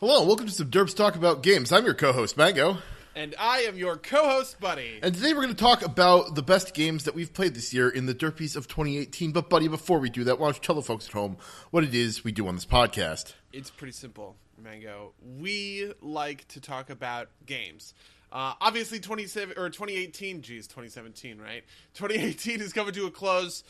Hello, and welcome to some Derps Talk About Games. I'm your co-host, Mango. And I am your co-host, Buddy. And today we're going to talk about the best games that we've played this year in the Derpies of 2018. But, Buddy, before we do that, why don't you tell the folks at home what it is we do on this podcast? It's pretty simple, Mango. We like to talk about games. Obviously, 2018, 2017, right? 2018 is coming to a close.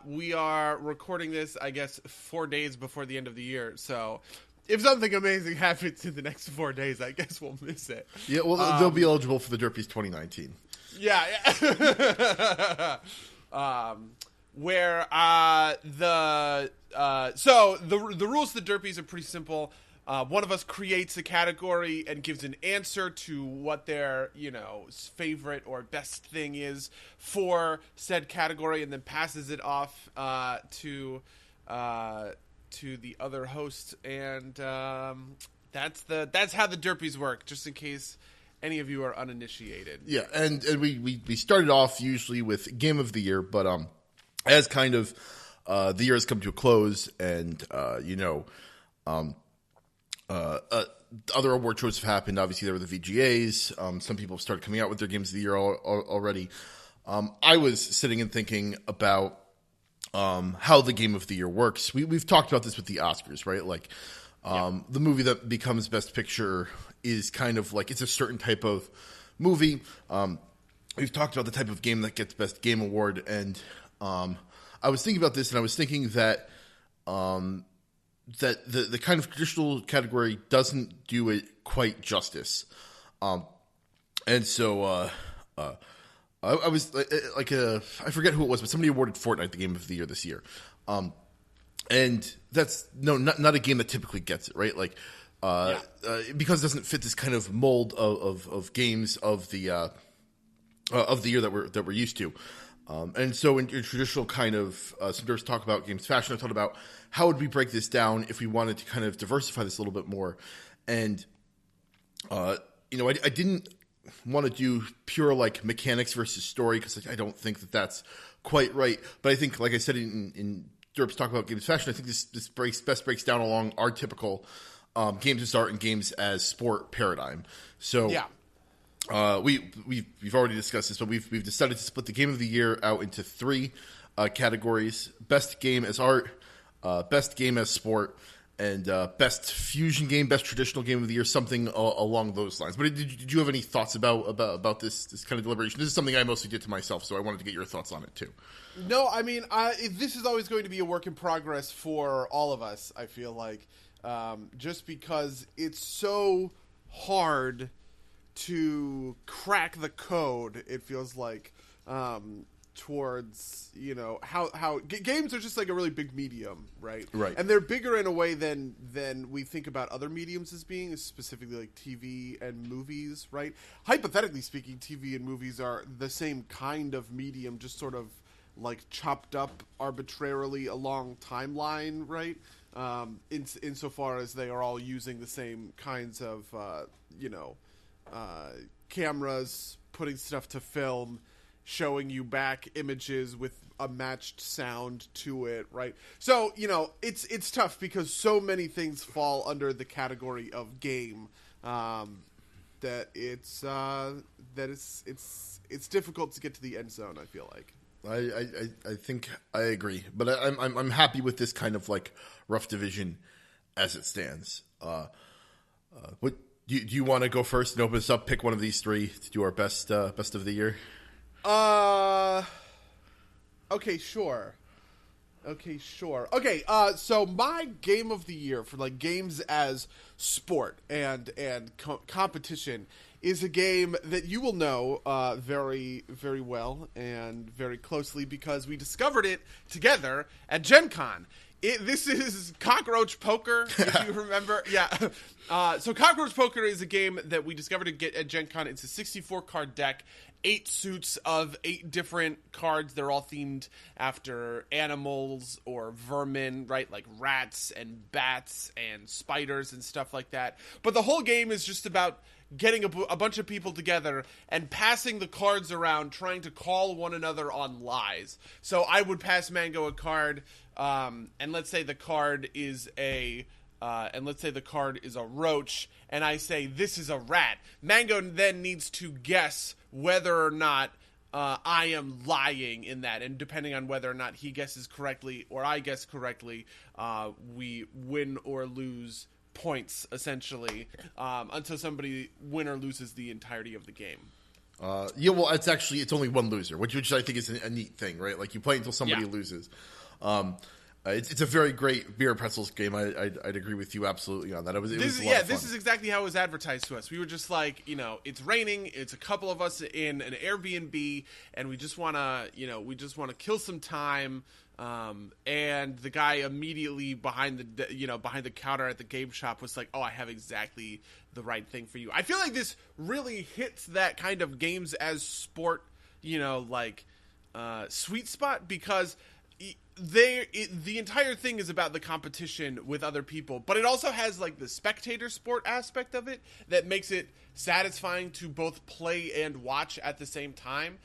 We are recording this, I guess, 4 days before the end of the year, so if something amazing happens in the next 4 days, I guess we'll miss it. Yeah, well, they'll be eligible for the Derpies 2019. Yeah. So the rules of the Derpies are pretty simple. One of us creates a category and gives an answer to what their, favorite or best thing is for said category, and then passes it off to the other host, and that's how the Derpies work, just in case any of you are uninitiated. Yeah, and we started off usually with Game of the Year, but as kind of the year has come to a close, and other award shows have happened. Obviously, there were the VGAs. Some people have started coming out with their Games of the Year already. I was sitting and thinking about how the Game of the Year works. We've talked about this with the Oscars, right? Like, the movie that becomes Best Picture is kind of like, it's a certain type of movie. We've talked about the type of game that gets Best Game Award, and I was thinking about this, and I was thinking that that the kind of traditional category doesn't do it quite justice. And so I was I forget who it was, but somebody awarded Fortnite the Game of the Year this year. And that's not a game that typically gets it, right? Like, because it doesn't fit this kind of mold of games of the year that we're used to. And so in traditional kind of some talk about games fashion, I thought about how would we break this down if we wanted to kind of diversify this a little bit more. And I didn't want to do pure like mechanics versus story, because I don't think that that's quite right. But I think, like I said in Derps Talk About Games Fashion, I think this best breaks down along our typical games as art and games as sport paradigm. So yeah. We've already discussed this, but we've decided to split the Game of the Year out into three categories: best game as art, best game as sport, and best fusion game, best traditional game of the year, something along those lines. But did you have any thoughts about this kind of deliberation? This is something I mostly did to myself, so I wanted to get your thoughts on it too. No, I mean, this is always going to be a work in progress for all of us, I feel like, just because it's so hard to crack the code, it feels like, towards, how games are just like a really big medium, right? Right. And they're bigger in a way than we think about other mediums as being, specifically like TV and movies, right? Hypothetically speaking, TV and movies are the same kind of medium, just sort of like chopped up arbitrarily along timeline, right? Insofar as they are all using the same kinds of, cameras, putting stuff to film, showing you back images with a matched sound to it, right? So, it's tough because so many things fall under the category of game, that it's difficult to get to the end zone, I feel like. I think I agree, but I'm happy with this kind of like rough division as it stands. What do you want to go first and open us up? Pick one of these three to do our best of the year. Okay, sure. Okay, so my game of the year for like games as sport and competition is a game that you will know very, very well and very closely because we discovered it together at Gen Con. This is Cockroach Poker, if you remember. Yeah. So Cockroach Poker is a game that we discovered at Gen Con. It's a 64-card deck, 8 suits of 8 different cards. They're all themed after animals or vermin, right? Like rats and bats and spiders and stuff like that. But the whole game is just about getting a bunch of people together and passing the cards around, trying to call one another on lies. So I would pass Mango a card, and let's say the card is a and let's say the card is a roach, and I say this is a rat. Mango then needs to guess whether or not I am lying in that, and depending on whether or not he guesses correctly or I guess correctly, we win or lose points, essentially, until somebody win or loses the entirety of the game. Yeah, well, it's only one loser, which I think is a neat thing, right? Like, you play until somebody loses. It's a very great beer pretzels game. I'd agree with you absolutely on that. This is exactly how it was advertised to us. We were just like, it's raining. It's a couple of us in an Airbnb, and we just want to kill some time. And the guy immediately behind the counter at the game shop was like, "Oh, I have exactly the right thing for you." I feel like this really hits that kind of games as sport, sweet spot, because the entire thing is about the competition with other people, but it also has like the spectator sport aspect of it that makes it satisfying to both play and watch at the same time,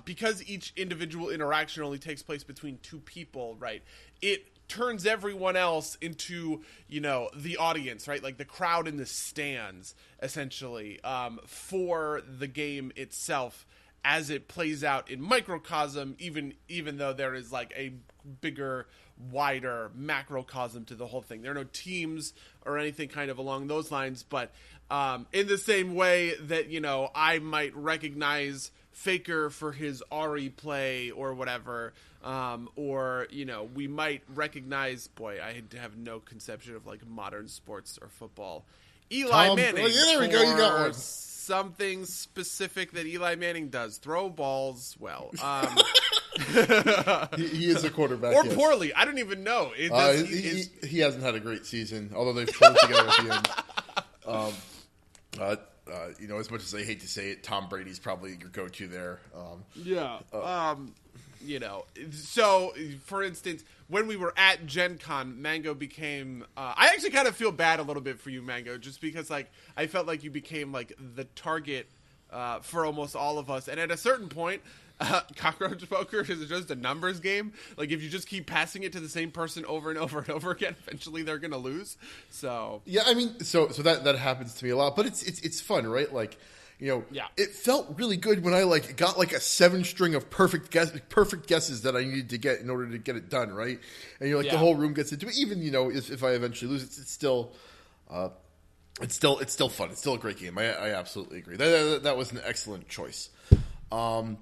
because each individual interaction only takes place between two people, right? It turns everyone else into, the audience, right? Like the crowd in the stands, essentially, for the game itself, as it plays out in microcosm, even though there is like a bigger, wider macrocosm to the whole thing. There are no teams or anything kind of along those lines, but in the same way that, I might recognize Faker for his Ari play or whatever, or, we might recognize, I have no conception of like modern sports or football. Eli Manning. Yeah, there we go. You got one. Something specific that Eli Manning does. Throw balls well. He is a quarterback. Or poorly. I don't even know. He hasn't had a great season, although they've pulled together at the end. As much as I hate to say it, Tom Brady's probably your go-to there. So, for instance, when we were at Gen Con, Mango became... I actually kind of feel bad a little bit for you, Mango, just because, I felt like you became, the target for almost all of us. And at a certain point, Cockroach Poker is just a numbers game. Like, if you just keep passing it to the same person over and over and over again, eventually they're going to lose. So... Yeah, so that happens to me a lot. But it's fun, right? Like... It felt really good when I got a 7-string of perfect guesses that I needed to get in order to get it done, right? And the whole room gets into it. Even if I eventually lose, it's still fun. It's still a great game. I absolutely agree. That was an excellent choice. For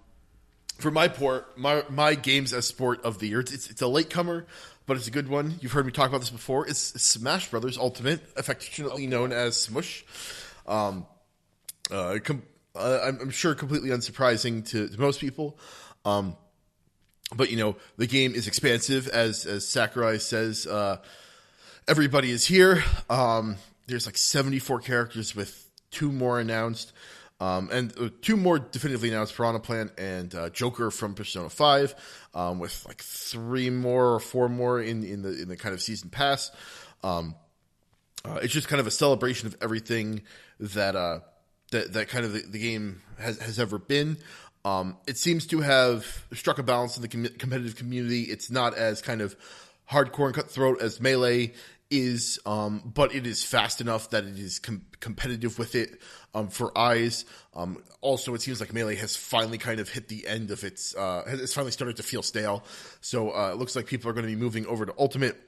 my games as sport of the year, it's a latecomer, but it's a good one. You've heard me talk about this before. It's Smash Brothers Ultimate, affectionately known as Smush. I'm sure completely unsurprising to most people. But the game is expansive, as Sakurai says. Everybody is here. There's 74 characters with 2 more announced, and 2 more definitively announced: Piranha Plant and Joker from Persona 5, with 3 more or 4 more in the kind of season pass. It's just kind of a celebration of everything that kind of the game has ever been. It seems to have struck a balance in the competitive community. It's not as kind of hardcore and cutthroat as Melee is, but it is fast enough that it is competitive with it for eyes. Also, it seems like Melee has finally kind of hit the end of its... it's finally started to feel stale. So it looks like people are going to be moving over to Ultimate.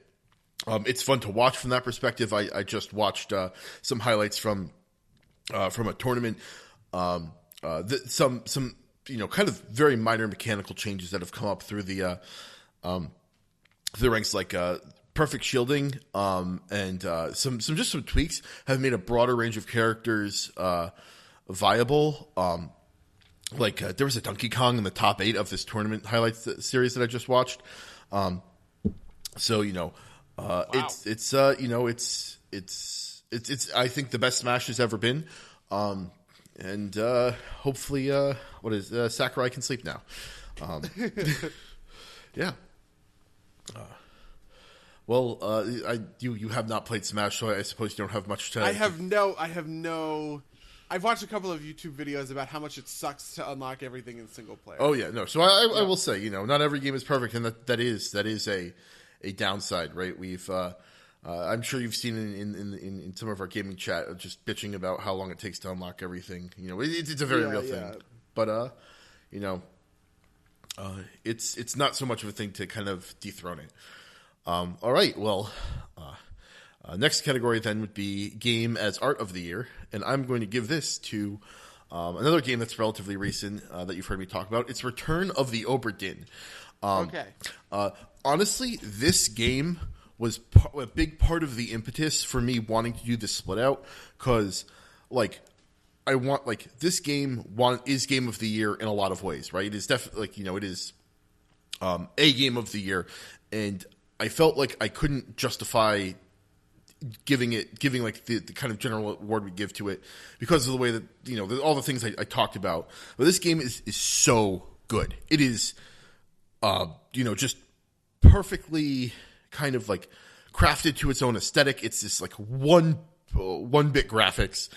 It's fun to watch from that perspective. I just watched some highlights from a tournament, some kind of very minor mechanical changes that have come up through the ranks, like perfect shielding, and some tweaks have made a broader range of characters viable. There was a Donkey Kong in the top 8 of this tournament highlights series that I just watched. Wow. It's I think the best Smash has ever been, and hopefully, Sakurai can sleep now. Yeah. You have not played Smash, so I suppose you don't have much to. I have no. I've watched a couple of YouTube videos about how much it sucks to unlock everything in single player. Oh yeah, no. So I will say, not every game is perfect, and that is a downside, right? We've I'm sure you've seen in some of our gaming chat just bitching about how long it takes to unlock everything. It's a very real thing. But it's not so much of a thing to kind of dethrone it. All right, well, next category then would be Game as Art of the Year, and I'm going to give this to another game that's relatively recent that you've heard me talk about. It's Return of the Obra Dinn. Okay. Honestly, this game was a big part of the impetus for me wanting to do this split out, because I want this game is Game of the Year in a lot of ways, right? It is definitely it is a Game of the Year, and I felt like I couldn't justify giving the kind of general award we give to it because of the way that all the things I talked about. But this game is so good. It is just perfectly kind of crafted to its own aesthetic. It's this one bit graphics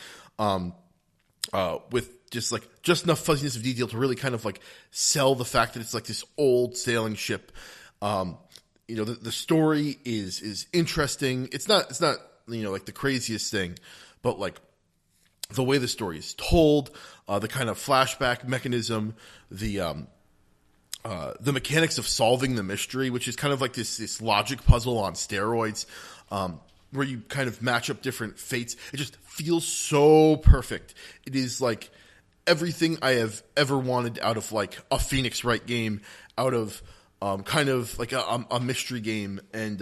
with just enough fuzziness of detail to really kind of sell the fact that it's this old sailing ship. The story is interesting. It's not the craziest thing, but the way the story is told, the kind of flashback mechanism, the mechanics of solving the mystery, which is kind of this logic puzzle on steroids, where you kind of match up different fates. It just feels so perfect. It is everything I have ever wanted out of a Phoenix Wright game, out of kind of a mystery game, and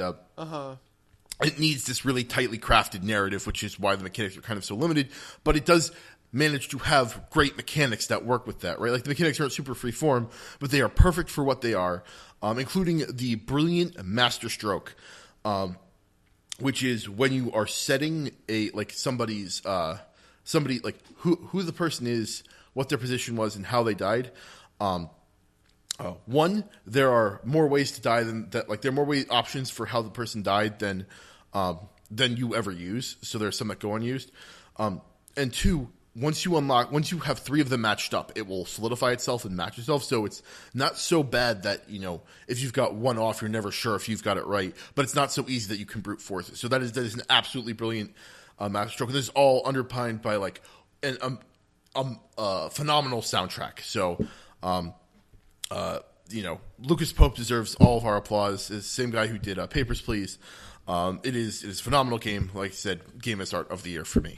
it needs this really tightly crafted narrative, which is why the mechanics are kind of so limited, but it does manage to have great mechanics that work with that, right? The mechanics aren't super free form, but they are perfect for what they are, including the brilliant master stroke, which is when you are setting a somebody who the person is, what their position was, and how they died. One, there are more ways to die than that. There are more options for how the person died than you ever use. So there are some that go unused. And two, once you have three of them matched up, it will solidify itself and match itself. So it's not so bad that if you've got one off, you're never sure if you've got it right. But it's not so easy that you can brute force it. So that is an absolutely brilliant master stroke. And this is all underpinned by a phenomenal soundtrack. So. Lucas Pope deserves all of our applause. It's the same guy who did Papers, Please. It is a phenomenal game. Like I said, Game as Art of the Year for me.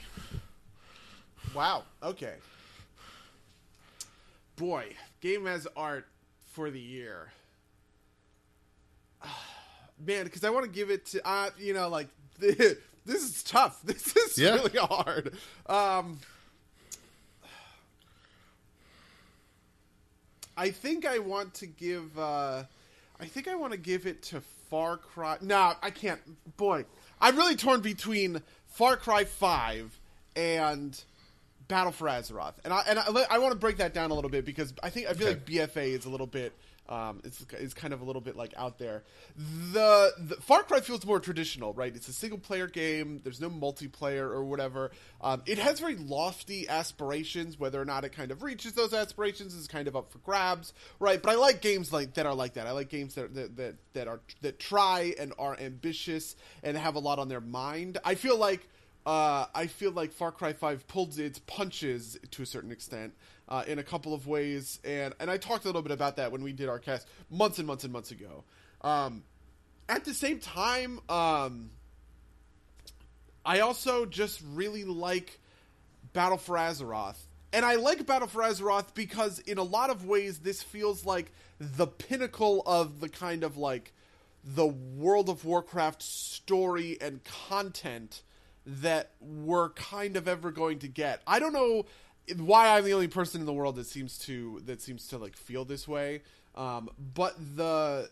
Wow. Okay. Boy, Game as Art for the year. Man, because I want to give it to this is tough. This is really hard. I think I want to give it to Far Cry. No, I can't. Boy, I'm really torn between Far Cry 5 and Battle for Azeroth, and I want to break that down a little bit because I feel like BFA is a little bit. It's kind of a little bit out there. The Far Cry feels more traditional, right? It's a single player game. There's no multiplayer or whatever. It has very lofty aspirations. Whether or not it kind of reaches those aspirations is kind of up for grabs, right? But I like games that are like that. I like games that try and are ambitious and have a lot on their mind. I feel like Far Cry 5 pulled its punches to a certain extent. In a couple of ways, and I talked a little bit about that when we did our cast months and months and months ago. At the same time, I also just really like Battle for Azeroth. And I like Battle for Azeroth because in a lot of ways this feels like the pinnacle of the kind of the World of Warcraft story and content that we're kind of ever going to get. I don't know why I'm the only person in the world that seems to feel this way. But the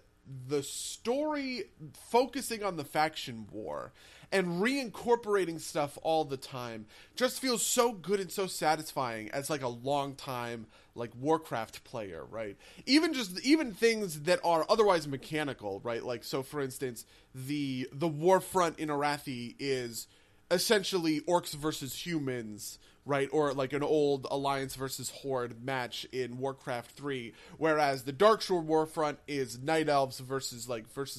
story focusing on the faction war and reincorporating stuff all the time just feels so good and so satisfying as a long time Warcraft player, right? Even things that are otherwise mechanical, right? So for instance, the war front in Arathi is essentially orcs versus humans, right? Or like an old Alliance versus Horde match in Warcraft 3, whereas the Darkshore Warfront is Night Elves versus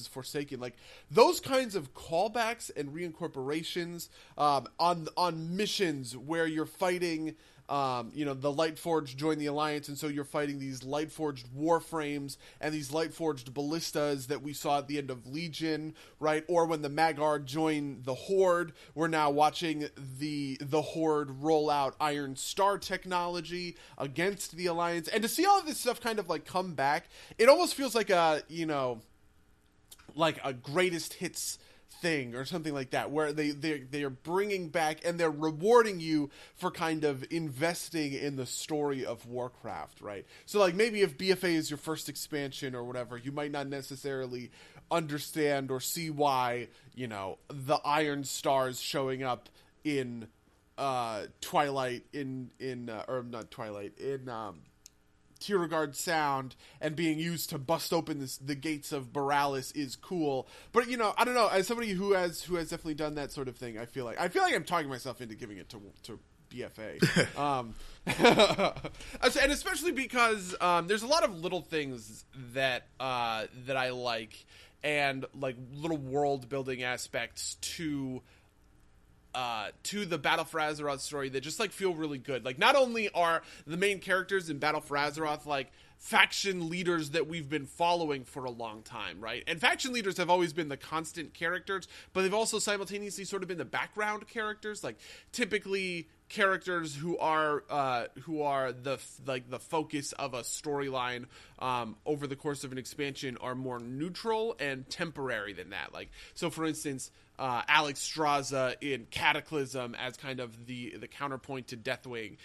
Forsaken. Like those kinds of callbacks and reincorporations on missions where you're fighting. The Lightforged join the Alliance, and so you're fighting these Lightforged Warframes and these Lightforged Ballistas that we saw at the end of Legion, right? Or when the Mag'har join the Horde, we're now watching the Horde roll out Iron Star technology against the Alliance. And to see all of this stuff kind of like come back, it almost feels like a greatest hits thing or something like that, where they are bringing back and they're rewarding you for kind of investing in the story of Warcraft, right? So like maybe if BFA is your first expansion or whatever, you might not necessarily understand or see why, the Iron Stars showing up in Twilight Tiergard Sound and being used to bust open the gates of Borealis is cool. But I don't know. As somebody who has definitely done that sort of thing, I feel like I'm talking myself into giving it to BFA. And especially because there's a lot of little things that I like, and like little world building aspects to the Battle for Azeroth story that just like feel really good. Like not only are the main characters in Battle for Azeroth like faction leaders that we've been following for a long time, right? And faction leaders have always been the constant characters, but they've also simultaneously sort of been the background characters, like typically characters who are the focus of a storyline over the course of an expansion are more neutral and temporary than that. Like, so for instance, Alex Straza in Cataclysm as kind of the counterpoint to Deathwing,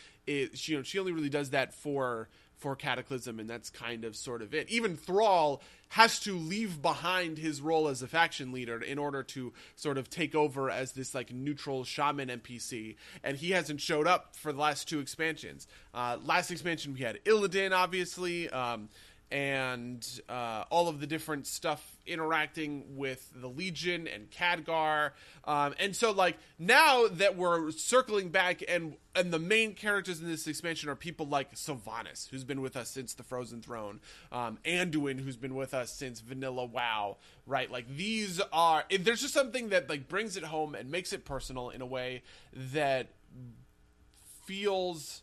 she only really does that for Cataclysm, and that's kind of sort of it. Even Thrall has to leave behind his role as a faction leader in order to sort of take over as this like neutral shaman NPC, and he hasn't showed up for the last two expansions. Last expansion we had Illidan, obviously, and all of the different stuff interacting with the Legion and Khadgar. And so like now that we're circling back and the main characters in this expansion are people like Sylvanas, who's been with us since the Frozen Throne, Anduin, who's been with us since Vanilla WoW, right? Like these are, there's just something that like brings it home and makes it personal in a way that feels,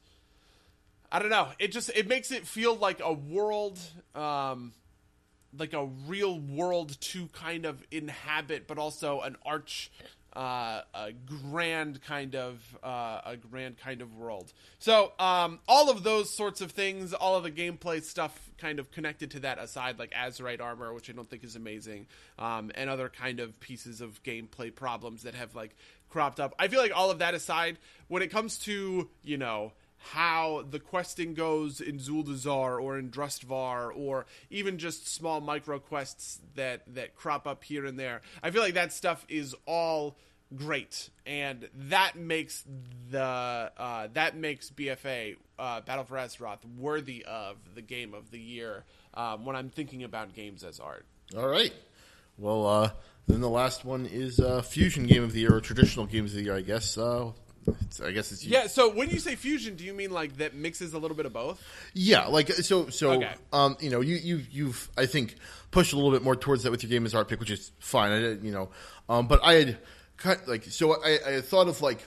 I don't know. It makes it feel like a world, like a real world to kind of inhabit, but also an a grand kind of world. So, all of those sorts of things, all of the gameplay stuff kind of connected to that aside, like Azerite armor, which I don't think is amazing, and other kind of pieces of gameplay problems that have like cropped up. I feel like all of that aside, when it comes to, how the questing goes in Zuldazar or in Drustvar, or even just small micro quests that crop up here and there, I feel like that stuff is all great, and that makes BFA Battle for Azeroth worthy of the game of the year when I'm thinking about games as art. All right. Well, then the last one is Fusion Game of the Year, or Traditional Games of the Year, I guess. I guess it's yeah. So when you say fusion, do you mean like that mixes a little bit of both? Yeah, like so. Okay. You've I think pushed a little bit more towards that with your game as art pick, which is fine. But I had I had thought of like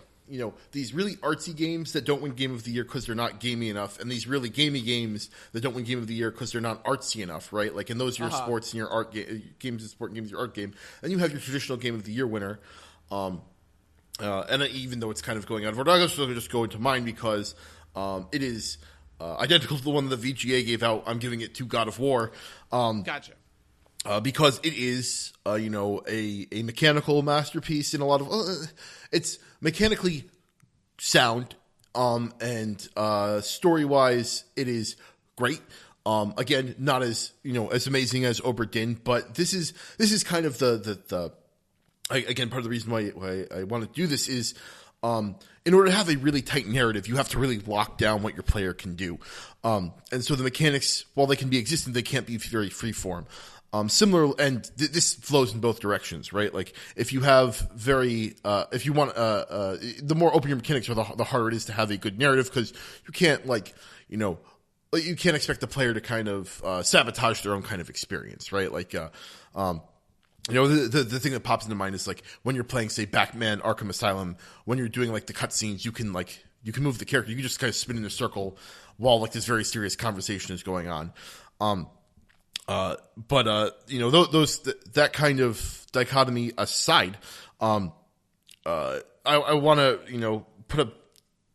these really artsy games that don't win Game of the Year because they're not gamey enough, and these really gamey games that don't win Game of the Year because they're not artsy enough, right? Like, and those are your sports and your art games, and sport and games, your art game, and you have your traditional Game of the Year winner. And even though it's kind of going out of order, I'm still going to just go into mine because it is identical to the one that the VGA gave out. I'm giving it to God of War. Gotcha. Because it is, a mechanical masterpiece in a lot of... it's mechanically sound, and story-wise, it is great. Again, not as, as amazing as Obra Dinn, but this is kind of the again, part of the reason why I want to do this is, in order to have a really tight narrative, you have to really lock down what your player can do. And so the mechanics, while they can be existent, they can't be very freeform. Similar, and this flows in both directions, right? Like if you have if you want, the more open your mechanics are, the harder it is to have a good narrative, because you can't you can't expect the player to kind of sabotage their own kind of experience, right? Like, the thing that pops into mind is like when you're playing, say, Batman Arkham Asylum, when you're doing like the cutscenes, you can move the character, you can just kind of spin in a circle while like this very serious conversation is going on. That kind of dichotomy aside, I want to, put up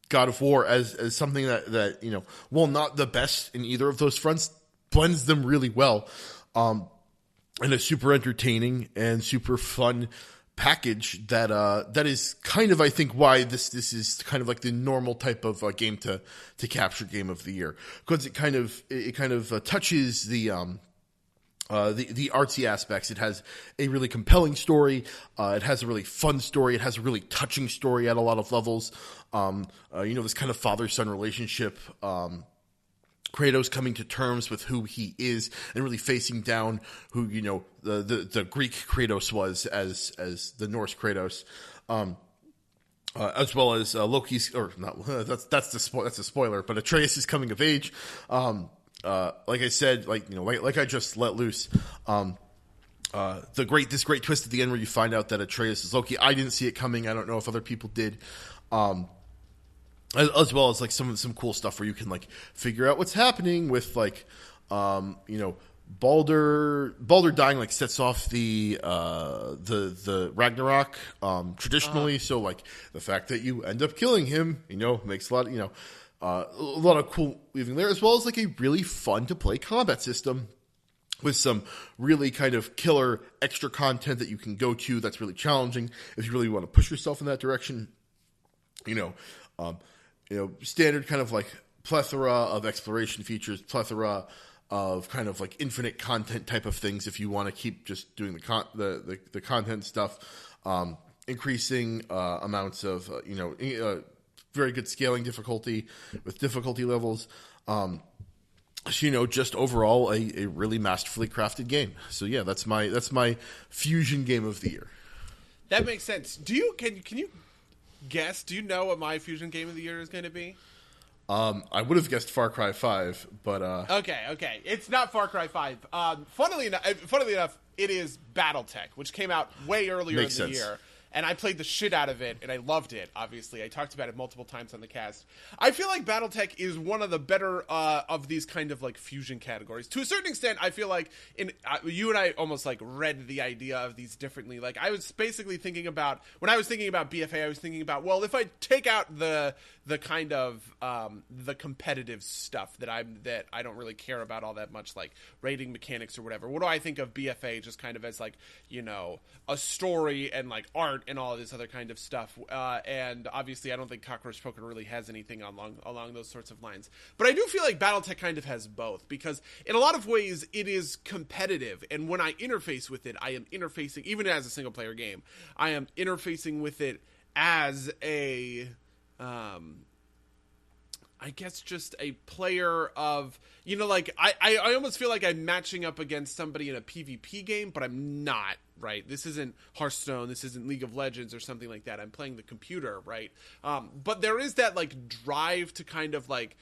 God of War as something that while not the best in either of those fronts, blends them really well, and a super entertaining and super fun package that is kind of, I think, why this is kind of like the normal type of game to capture Game of the Year, because it kind of touches the artsy aspects. It has a really compelling story. It has a really fun story. It has a really touching story at a lot of levels. This kind of father-son relationship. Kratos coming to terms with who he is and really facing down who, the Greek Kratos was as the Norse Kratos. As well as Loki's, or not, that's a spoiler, but Atreus' coming of age. Like I said, like I just let loose. This great twist at the end where you find out that Atreus is Loki. I didn't see it coming. I don't know if other people did. As well as like some cool stuff where you can like figure out what's happening with Baldur dying like sets off the Ragnarok traditionally. So like the fact that you end up killing him, makes a lot of cool weaving there, as well as like a really fun to play combat system with some really kind of killer extra content that you can go to that's really challenging if you really want to push yourself in that direction. Standard kind of like plethora of exploration features, plethora of kind of like infinite content type of things if you want to keep just doing the content stuff, increasing amounts of very good scaling difficulty with difficulty levels. Just overall a really masterfully crafted game. So yeah, that's my fusion game of the year. That makes sense. Can you guess? Do you know what my fusion game of the year is going to be? I would have guessed Far Cry 5, but Okay. It's not Far Cry 5. Funnily enough, it is BattleTech, which came out way earlier in the year. And I played the shit out of it, and I loved it, obviously. I talked about it multiple times on the cast. I feel like BattleTech is one of the better of these kind of, like, fusion categories. To a certain extent, I feel like you and I almost, like, read the idea of these differently. Like, I was basically thinking about, when I was thinking about BFA, I was thinking about, well, if I take out the kind of, the competitive stuff that I don't really care about all that much, like, rating mechanics or whatever, what do I think of BFA just kind of as, like, a story and, like, art and all of this other kind of stuff, and obviously I don't think Cockroach Poker really has anything along those sorts of lines. But I do feel like BattleTech kind of has both, because in a lot of ways it is competitive, and when I interface with it, I am interfacing, even as a single player game, I am interfacing with it as a I guess just a player of, I almost feel like I'm matching up against somebody in a PvP game, but I'm not, right? This isn't Hearthstone, this isn't League of Legends or something like that. I'm playing the computer, right? But there is that, like, drive to kind of, like,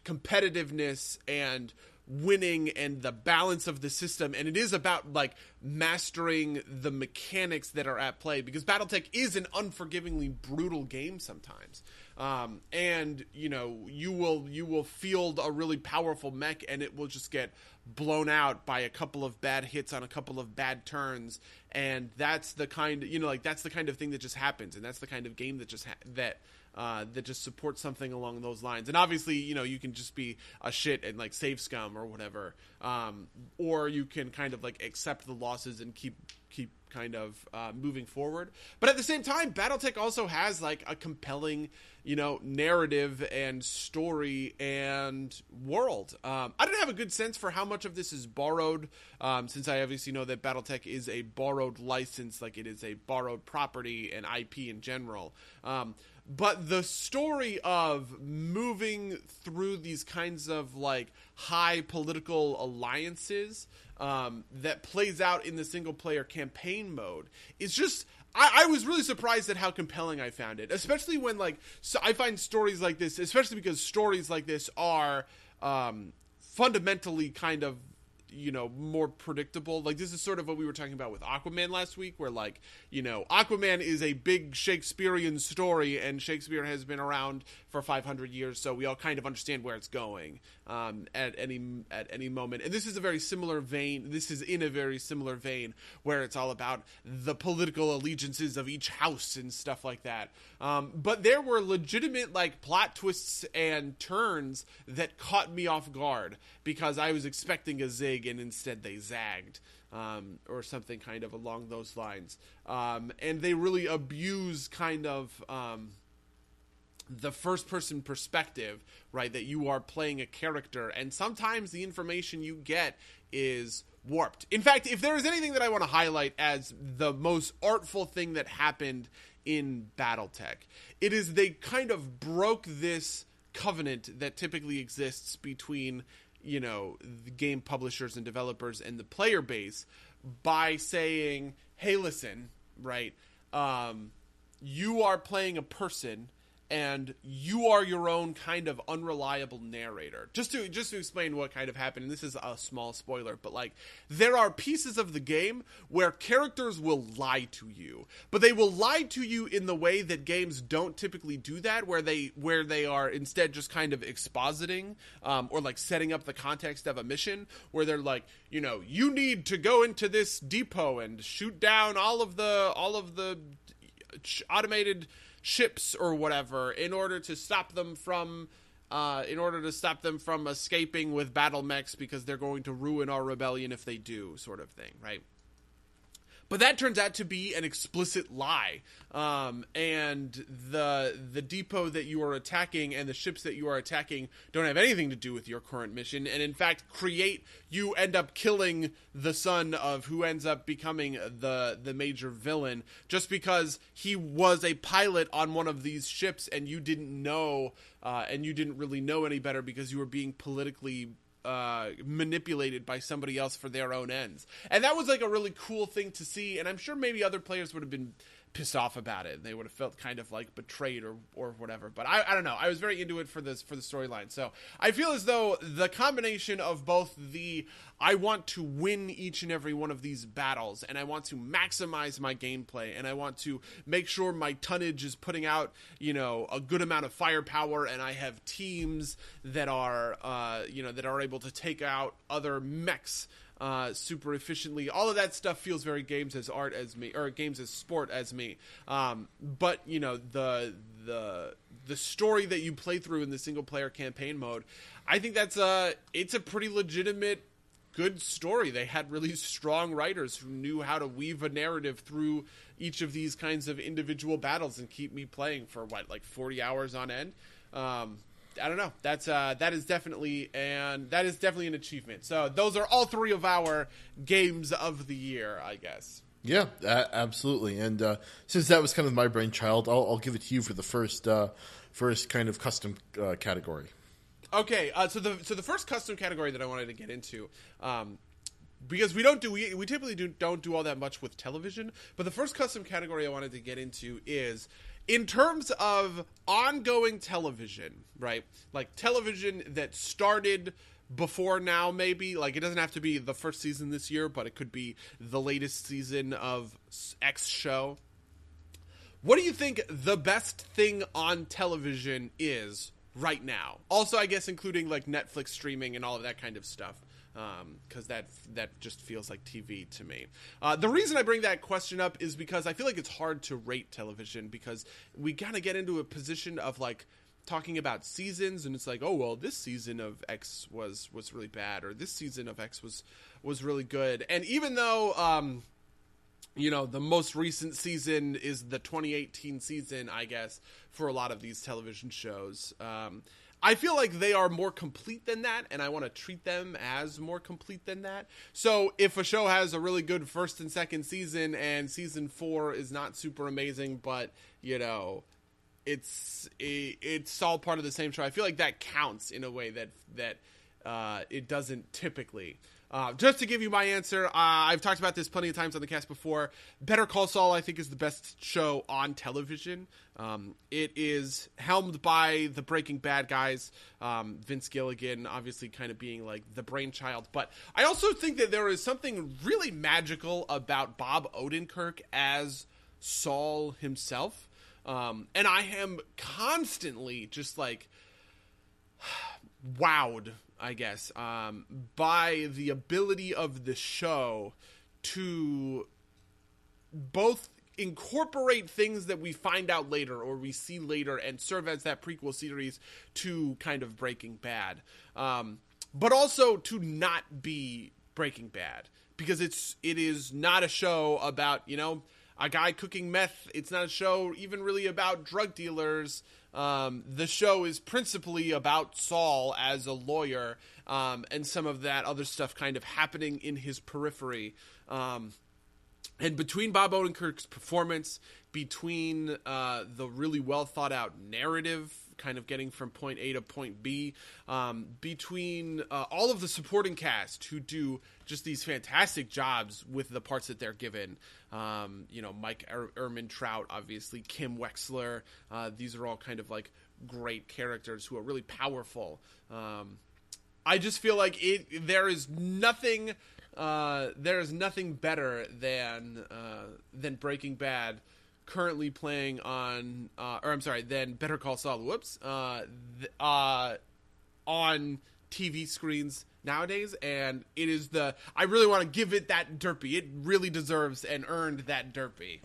competitiveness and winning and the balance of the system, and it is about, like, mastering the mechanics that are at play, because BattleTech is an unforgivingly brutal game sometimes. And you will field a really powerful mech, and it will just get blown out by a couple of bad hits on a couple of bad turns, and that's the kind that's the kind of thing that just happens, and that's the kind of game that just that just supports something along those lines. And obviously, you can just be a shit and, like, save scum or whatever, or you can kind of, like, accept the losses and keep kind of moving forward. But at the same time, BattleTech also has, like, a compelling narrative and story and world. I don't have a good sense for how much of this is borrowed, since I obviously know that BattleTech is a borrowed license, like it is a borrowed property and IP in general. But the story of moving through these kinds of like high political alliances that plays out in the single player campaign mode is just, I was really surprised at how compelling I found it, especially when like, so I find stories like this, especially because stories like this are fundamentally kind of, you know, more predictable. Like, this is sort of what we were talking about with Aquaman last week, where like, you know, Aquaman is a big Shakespearean story, and Shakespeare has been around for 500 years, so we all kind of understand where it's going at any moment. And this is a very similar vein. This is in a very similar vein, where it's all about the political allegiances of each house and stuff like that. But there were legitimate like plot twists and turns that caught me off guard, because I was expecting a zig and instead they zagged, or something kind of along those lines. And they really abuse kind of the first-person perspective, right, that you are playing a character, and sometimes the information you get is warped. In fact, if there is anything that I want to highlight as the most artful thing that happened in BattleTech, it is they kind of broke this covenant that typically exists between, you know, the game publishers and developers and the player base by saying, hey, listen, right, you are playing a person, and you are your own kind of unreliable narrator. Just to explain what kind of happened, and this is a small spoiler, but like, there are pieces of the game where characters will lie to you, but they will lie to you in the way that games don't typically do that, where they are instead just kind of expositing, or like setting up the context of a mission, where they're like, you know, you need to go into this depot and shoot down all of the automated ships or whatever in order to stop them from escaping with battle mechs, because they're going to ruin our rebellion if they do, sort of thing, right? But that turns out to be an explicit lie, and the depot that you are attacking and the ships that you are attacking don't have anything to do with your current mission, and in fact you end up killing the son of who ends up becoming the major villain, just because he was a pilot on one of these ships and you didn't know, and you didn't really know any better because you were being politically manipulated by somebody else for their own ends. And that was like a really cool thing to see, and I'm sure maybe other players would have been pissed off about it. They would have felt kind of like betrayed or whatever. But I don't know. I was very into it for the storyline. So I feel as though the combination of both the I want to win each and every one of these battles, and I want to maximize my gameplay, and I want to make sure my tonnage is putting out, you know, a good amount of firepower, and I have teams that are that are able to take out other mechs super efficiently. All of that stuff feels very games as art as me, or games as sport as me. But you know, the story that you play through in the single player campaign mode, I think it's a pretty legitimate good story. They had really strong writers who knew how to weave a narrative through each of these kinds of individual battles and keep me playing for like 40 hours on end. I don't know. That is definitely an achievement. So those are all three of our games of the year, I guess. Yeah, absolutely. And since that was kind of my brainchild, I'll give it to you for the first kind of custom category. Okay, so the first custom category that I wanted to get into, because we typically don't do all that much with television, but the first custom category I wanted to get into is, in terms of ongoing television, right? Like television that started before now, maybe. Like, it doesn't have to be the first season this year, but it could be the latest season of X show. What do you think the best thing on television is right now? Also, I guess including like Netflix streaming and all of that kind of stuff. Because that just feels like TV to me. The reason I bring that question up is because I feel like it's hard to rate television, because we kind of get into a position of like talking about seasons, and it's like, oh well, this season of X was really bad, or this season of X was really good. And even though the most recent season is the 2018 season, I guess, for a lot of these television shows, I feel like they are more complete than that, and I want to treat them as more complete than that. So if a show has a really good first and second season, and season 4 is not super amazing, but, it's all part of the same show. I feel like that counts in a way that it doesn't typically. Just to give you my answer, I've talked about this plenty of times on the cast before. Better Call Saul, I think, is the best show on television. It is helmed by the Breaking Bad guys, Vince Gilligan, obviously kind of being like the brainchild. But I also think that there is something really magical about Bob Odenkirk as Saul himself. And I am constantly just like wowed, I guess, by the ability of the show to both incorporate things that we find out later or we see later and serve as that prequel series to kind of Breaking Bad. But also to not be Breaking Bad, because it is not a show about, a guy cooking meth. It's not a show even really about drug dealers. The show is principally about Saul as a lawyer, and some of that other stuff kind of happening in his periphery. And between Bob Odenkirk's performance, between the really well thought out narrative, kind of getting from point A to point B, between all of the supporting cast who do just these fantastic jobs with the parts that they're given. Mike Ehrmantraut, obviously, Kim Wexler. These are all kind of like great characters who are really powerful. I just feel like there is nothing better than Breaking Bad currently playing on, than Better Call Saul. On TV screens nowadays, and it is I really want to give it that Derpy. It really deserves and earned that Derpy.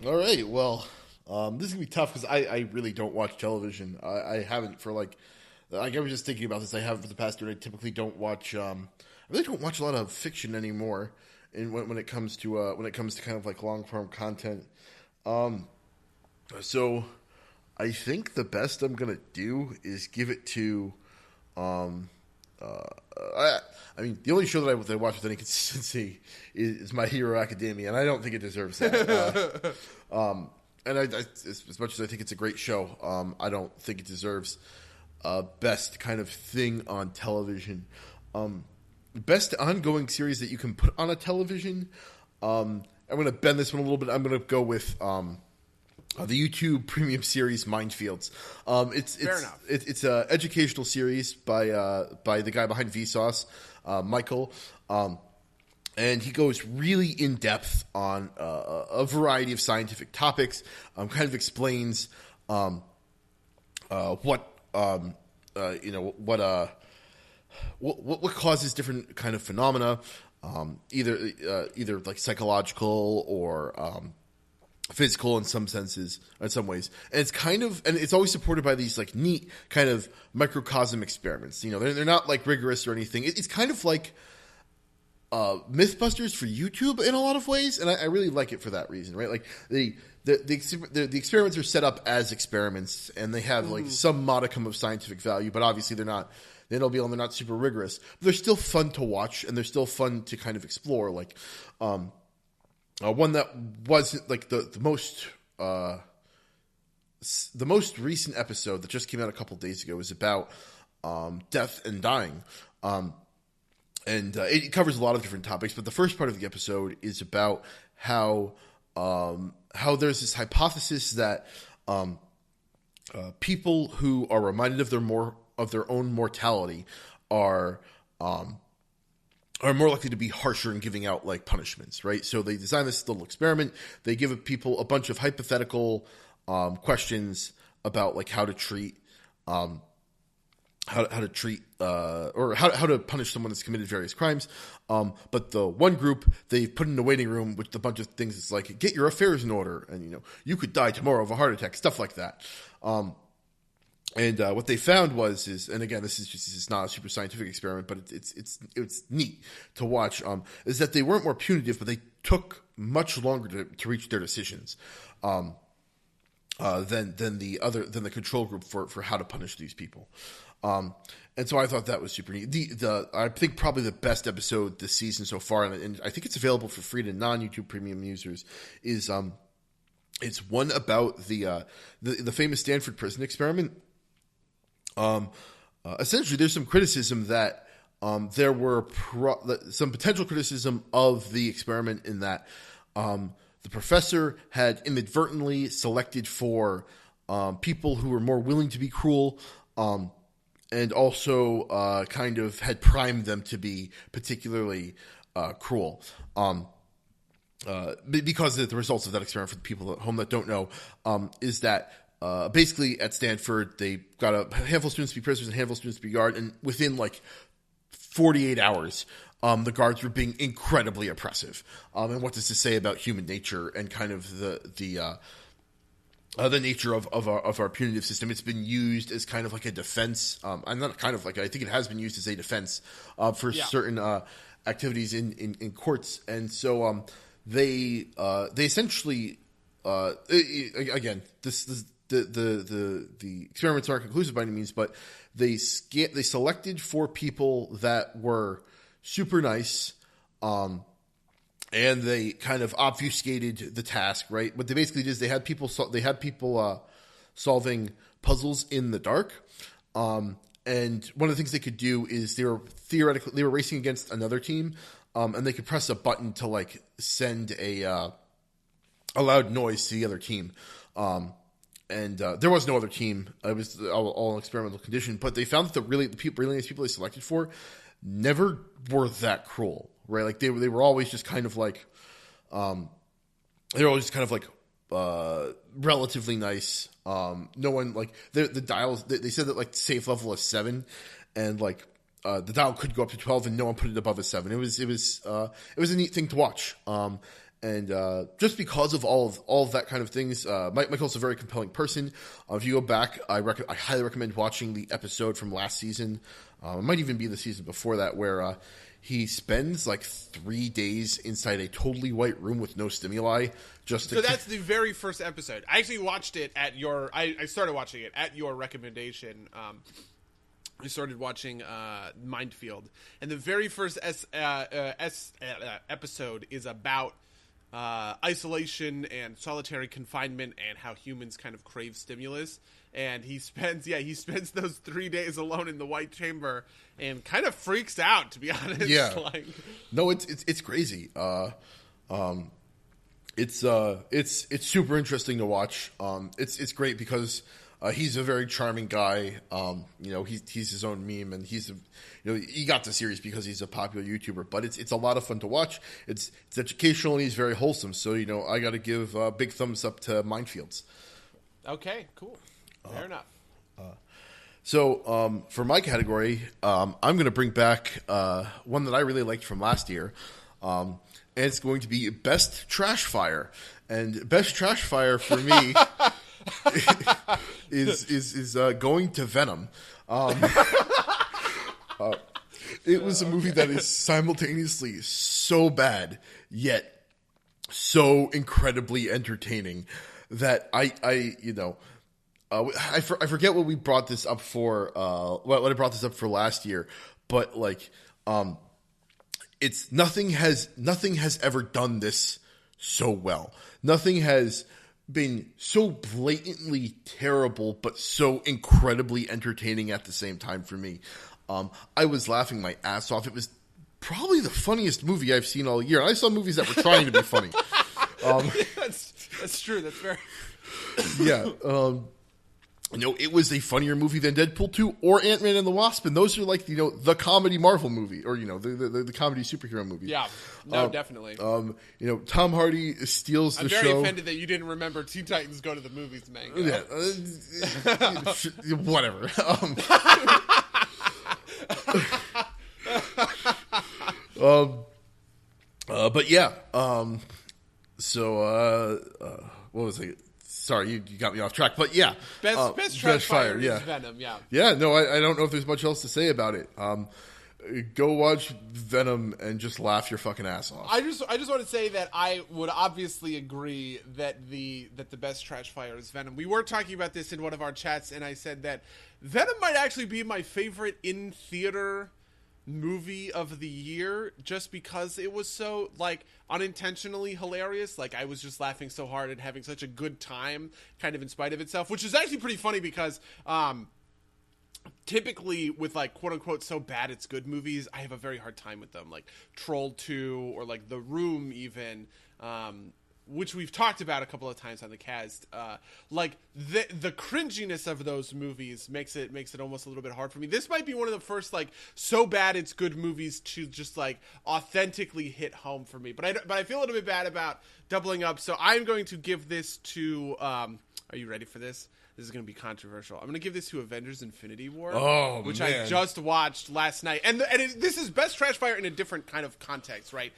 All right, well, this is gonna be tough because I really don't watch television. I haven't for like I was just thinking about this. I have for the past year. I typically don't watch. I really don't watch a lot of fiction anymore. And when it comes to kind of like long form content, so I think the best I'm gonna do is give it to. I mean, the only show that I watch with any consistency is My Hero Academia, and I don't think it deserves that. And as much as I think it's a great show, I don't think it deserves best kind of thing on television. Best ongoing series that you can put on a television. I'm going to bend this one a little bit. I'm going to go with the YouTube premium series Minefields. Fair enough. It's an educational series by the guy behind Vsauce, Michael, and he goes really in depth on a variety of scientific topics. Kind of explains what causes different kind of phenomena, either like psychological or physical in some ways. And it's always supported by these like neat kind of microcosm experiments. They're not like rigorous or anything. It's kind of like Mythbusters for YouTube in a lot of ways, and I really like it for that reason, right? Like the experiments are set up as experiments, and they have like some modicum of scientific value, but obviously they're not super rigorous. But they're still fun to watch, and they're still fun to kind of explore. Like one that wasn't like the most recent episode that just came out a couple days ago is about death and dying. And it covers a lot of different topics, but the first part of the episode is about how there's this hypothesis that people who are reminded of their own mortality are more likely to be harsher in giving out like punishments, right? So they design this little experiment. They give people a bunch of hypothetical questions about like how to treat how to punish someone that's committed various crimes. But the one group they've put in a waiting room with a bunch of things. It's like, get your affairs in order, and you could die tomorrow of a heart attack, stuff like that. And what they found and again, this is not a super scientific experiment, but it's neat to watch. Is that they weren't more punitive, but they took much longer to reach their decisions. Than the control group for how to punish these people. And so I thought that was super neat. I think probably the best episode this season so far, and I think it's available for free to non-YouTube premium users, is It's one about the famous Stanford prison experiment. Essentially, there's some criticism that there were some potential criticism of the experiment in that the professor had inadvertently selected for people who were more willing to be cruel, and also kind of had primed them to be particularly cruel. Because of the results of that experiment, for the people at home that don't know, is that basically at Stanford, they got a handful of students to be prisoners and a handful of students to be guards, and within like 48 hours, the guards were being incredibly oppressive. And what does this say about human nature and kind of the nature of our punitive system? It's been used as kind of like a defense. I'm not kind of like, I think it has been used as a defense for certain activities in courts. And so they essentially again, the experiments aren't conclusive by any means, but they selected for people that were super nice, and they kind of obfuscated the task, right? What they basically did is they had people solving puzzles in the dark, and one of the things they could do is they were racing against another team, and they could press a button to like send a loud noise to the other team. And there was no other team. It was all experimental condition. But they found that the really nice people they selected for never were that cruel, right? Like they were always just kind of like, relatively nice. No one like the dials. They said that like safe level is 7, and like the dial could go up to 12, and no one put it above a 7. It was a neat thing to watch. And just because of all of that kind of things, Michael's a very compelling person. If you go back, I highly recommend watching the episode from last season. It might even be the season before that, where he spends like 3 days inside a totally white room with no stimuli. So that's the very first episode. I actually watched it at your. I started watching it at your recommendation. We started watching Mindfield, and the very first episode is about isolation and solitary confinement and how humans kind of crave stimulus. And he spends those 3 days alone in the white chamber and kind of freaks out, to be honest. Yeah. No, it's crazy. It's super interesting to watch. It's great because he's a very charming guy. He's his own meme, and he got the series because he's a popular YouTuber. But it's a lot of fun to watch. It's educational, and he's very wholesome. So I got to give a big thumbs up to Minefields. Okay, cool, fair enough. So for my category, I'm going to bring back one that I really liked from last year. And it's going to be Best Trash Fire. And Best Trash Fire for me is going to Venom. It was a movie that is simultaneously so bad, yet so incredibly entertaining that I forget what we brought this up for, what I brought this up for last year, but like, it's nothing has ever done this so well. Nothing has been so blatantly terrible, but so incredibly entertaining at the same time for me. I was laughing my ass off. It was probably the funniest movie I've seen all year. And I saw movies that were trying to be funny. That's true. That's very... Yeah. It was a funnier movie than Deadpool 2 or Ant-Man and the Wasp, and those are like, the comedy Marvel movie, or, the comedy superhero movie. Yeah, no, definitely. Tom Hardy steals the show. I'm very offended that you didn't remember Teen Titans Go to the Movies, man. Yeah, whatever. But yeah, what was it? Sorry, you got me off track, but yeah. Best Trash Fire is Venom, yeah. Yeah, no, I don't know if there's much else to say about it. Go watch Venom and just laugh your fucking ass off. I just want to say that I would obviously agree that the best Trash Fire is Venom. We were talking about this in one of our chats, and I said that Venom might actually be my favorite in-theater movie of the year just because it was so like unintentionally hilarious. Like I was just laughing so hard and having such a good time kind of in spite of itself, which is actually pretty funny because typically with like quote unquote so bad it's good movies, I have a very hard time with them, like Troll 2 or like The Room even, which we've talked about a couple of times on the cast. Like the cringiness of those movies makes it almost a little bit hard for me. This might be one of the first like so bad it's good movies to just like authentically hit home for me. But I feel a little bit bad about doubling up, so I'm going to give this to. Are you ready for this? This is going to be controversial. I'm going to give this to Avengers: Infinity War, which I just watched last night, and this is best trash fire in a different kind of context, right?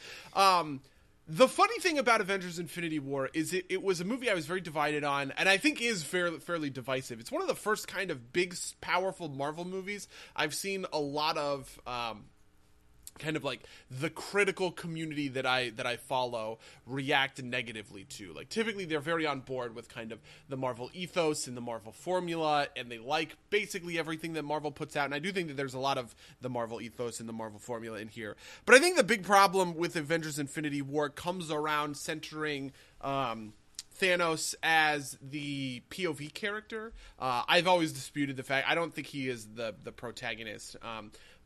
The funny thing about Avengers: Infinity War is it was a movie I was very divided on, and I think is fairly divisive. It's one of the first kind of big, powerful Marvel movies I've seen a lot of kind of like the critical community that I follow react negatively to. Like typically they're very on board with kind of the Marvel ethos and the Marvel formula, and they like basically everything that Marvel puts out. And I do think that there's a lot of the Marvel ethos and the Marvel formula in here. But I think the big problem with Avengers: Infinity War comes around centering Thanos as the POV character. I've always disputed the fact, I don't think he is the protagonist.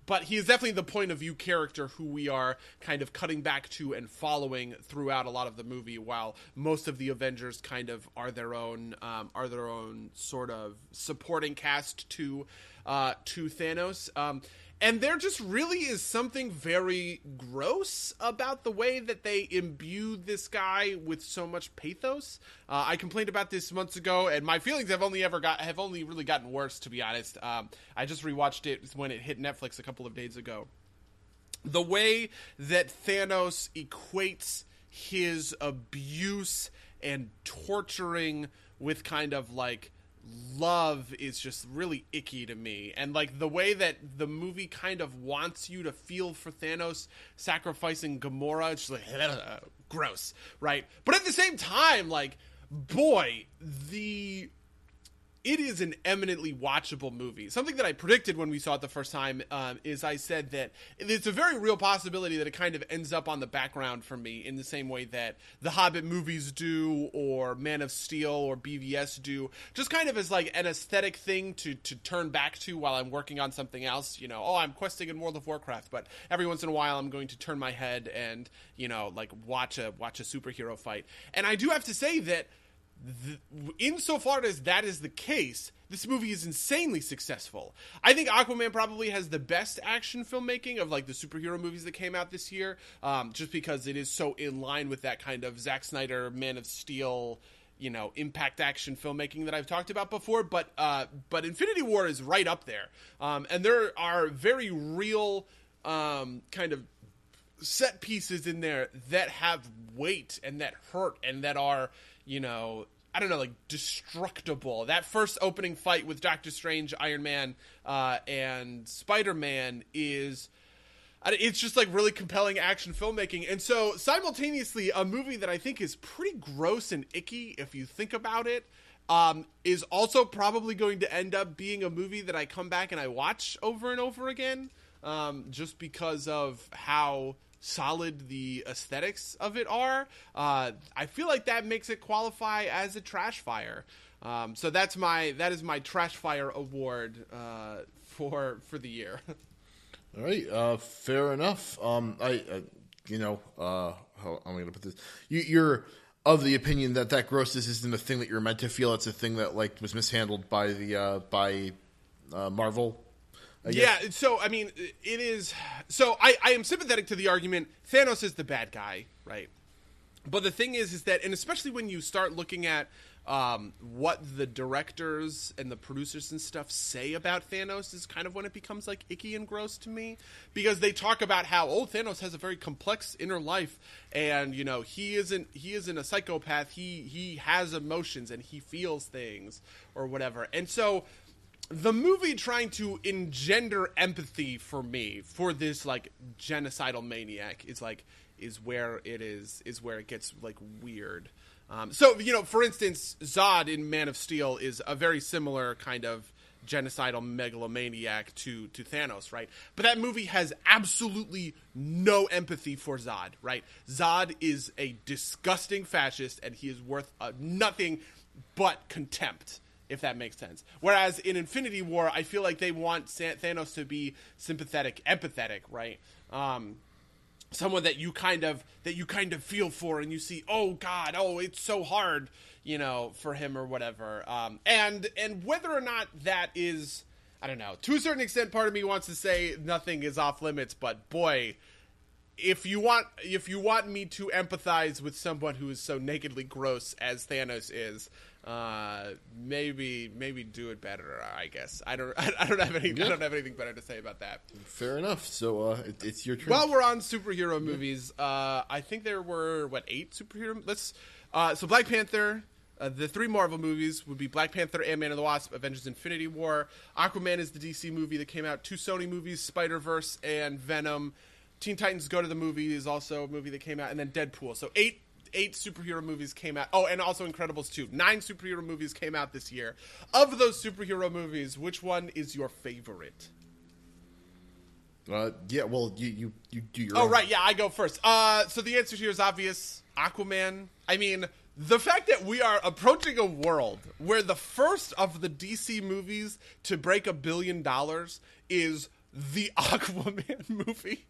But he is definitely the point of view character who we are kind of cutting back to and following throughout a lot of the movie, while most of the Avengers kind of are their own sort of supporting cast to Thanos. And there just really is something very gross about the way that they imbue this guy with so much pathos. I complained about this months ago, and my feelings have only really gotten worse, to be honest. I just rewatched it when it hit Netflix a couple of days ago. The way that Thanos equates his abuse and torturing with kind of like love is just really icky to me. And like the way that the movie kind of wants you to feel for Thanos sacrificing Gamora, it's just like gross, right? But at the same time, like, boy, it is an eminently watchable movie. Something that I predicted when we saw it the first time is I said that it's a very real possibility that it kind of ends up on the background for me in the same way that the Hobbit movies do, or Man of Steel or BVS do, just kind of as like an aesthetic thing to turn back to while I'm working on something else. You know, I'm questing in World of Warcraft, but every once in a while I'm going to turn my head and, you know, like watch a superhero fight. And I do have to say that insofar as that is the case, this movie is insanely successful. I think Aquaman probably has the best action filmmaking of like the superhero movies that came out this year, just because it is so in line with that kind of Zack Snyder, Man of Steel, you know, impact action filmmaking that I've talked about before. But Infinity War is right up there, and there are very real kind of set pieces in there that have weight and that hurt and that are, you know, I don't know, like destructible. That first opening fight with Doctor Strange, Iron Man, and Spider-Man it's just like really compelling action filmmaking. And so simultaneously, a movie that I think is pretty gross and icky if you think about it, is also probably going to end up being a movie that I come back and I watch over and over again, just because of how solid the aesthetics of it are. I feel like that makes it qualify as a trash fire. So that is my trash fire award for the year. All right, fair enough. How I'm going to put this. You're of the opinion that grossness isn't a thing that you're meant to feel. It's a thing that like was mishandled by the Marvel. Yeah, so, I mean, it is... So, I am sympathetic to the argument, Thanos is the bad guy, right? But the thing is that, and especially when you start looking at what the directors and the producers and stuff say about Thanos, is kind of when it becomes, like, icky and gross to me. Because they talk about how, Thanos has a very complex inner life, and, you know, he isn't a psychopath, he has emotions, and he feels things, or whatever. And so... the movie trying to engender empathy for me for this like genocidal maniac is where it gets like weird. So, you know, for instance, Zod in Man of Steel is a very similar kind of genocidal megalomaniac to Thanos, right? But that movie has absolutely no empathy for Zod, right? Zod is a disgusting fascist, and he is worth nothing but contempt, if that makes sense. Whereas in Infinity War, I feel like they want Thanos to be sympathetic, empathetic, right? Someone that you kind of feel for, and you see, oh God, oh, it's so hard, for him or whatever. And whether or not that is, I don't know, to a certain extent, part of me wants to say nothing is off limits, but boy, if you want me to empathize with someone who is so nakedly gross as Thanos is, maybe do it better. I guess I don't have anything better to say about that. Fair enough. So it's your turn. While we're on superhero movies, I think there were 8 superhero. So Black Panther. The 3 Marvel movies would be Black Panther, Ant-Man and the Wasp, Avengers Infinity War. Aquaman is the DC movie that came out. 2 Sony movies, Spider-Verse and Venom. Teen Titans Go to the Movie is also a movie that came out. And then Deadpool. So 8 superhero movies came out. Oh, and also Incredibles 2. 9 superhero movies came out this year. Of those superhero movies, which one is your favorite? Yeah, well, you do your own. Oh, right, yeah, I go first. So the answer here is obvious. Aquaman. I mean, the fact that we are approaching a world where the first of the DC movies to break $1 billion is the Aquaman movie,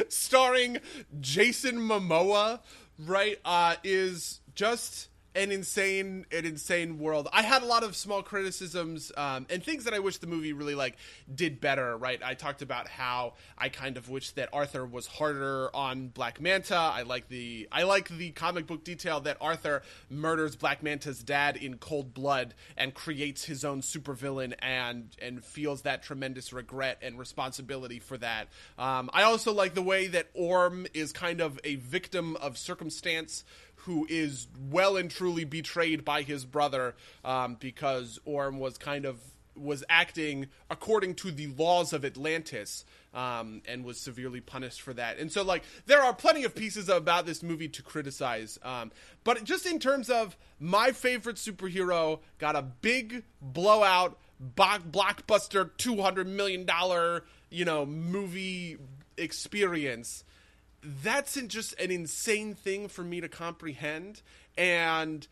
starring Jason Momoa, right, is just an insane world. I had a lot of small criticisms and things that I wish the movie really did better, right? I talked about how I kind of wish that Arthur was harder on Black Manta. I like the comic book detail that Arthur murders Black Manta's dad in cold blood and creates his own supervillain and feels that tremendous regret and responsibility for that. I also like the way that Orm is kind of a victim of circumstance who is well and truly betrayed by his brother because Orm was acting according to the laws of Atlantis and was severely punished for that. And so, there are plenty of pieces about this movie to criticize. But just in terms of my favorite superhero, got a big blowout, blockbuster, $200 million, movie experience. That's just an insane thing for me to comprehend, and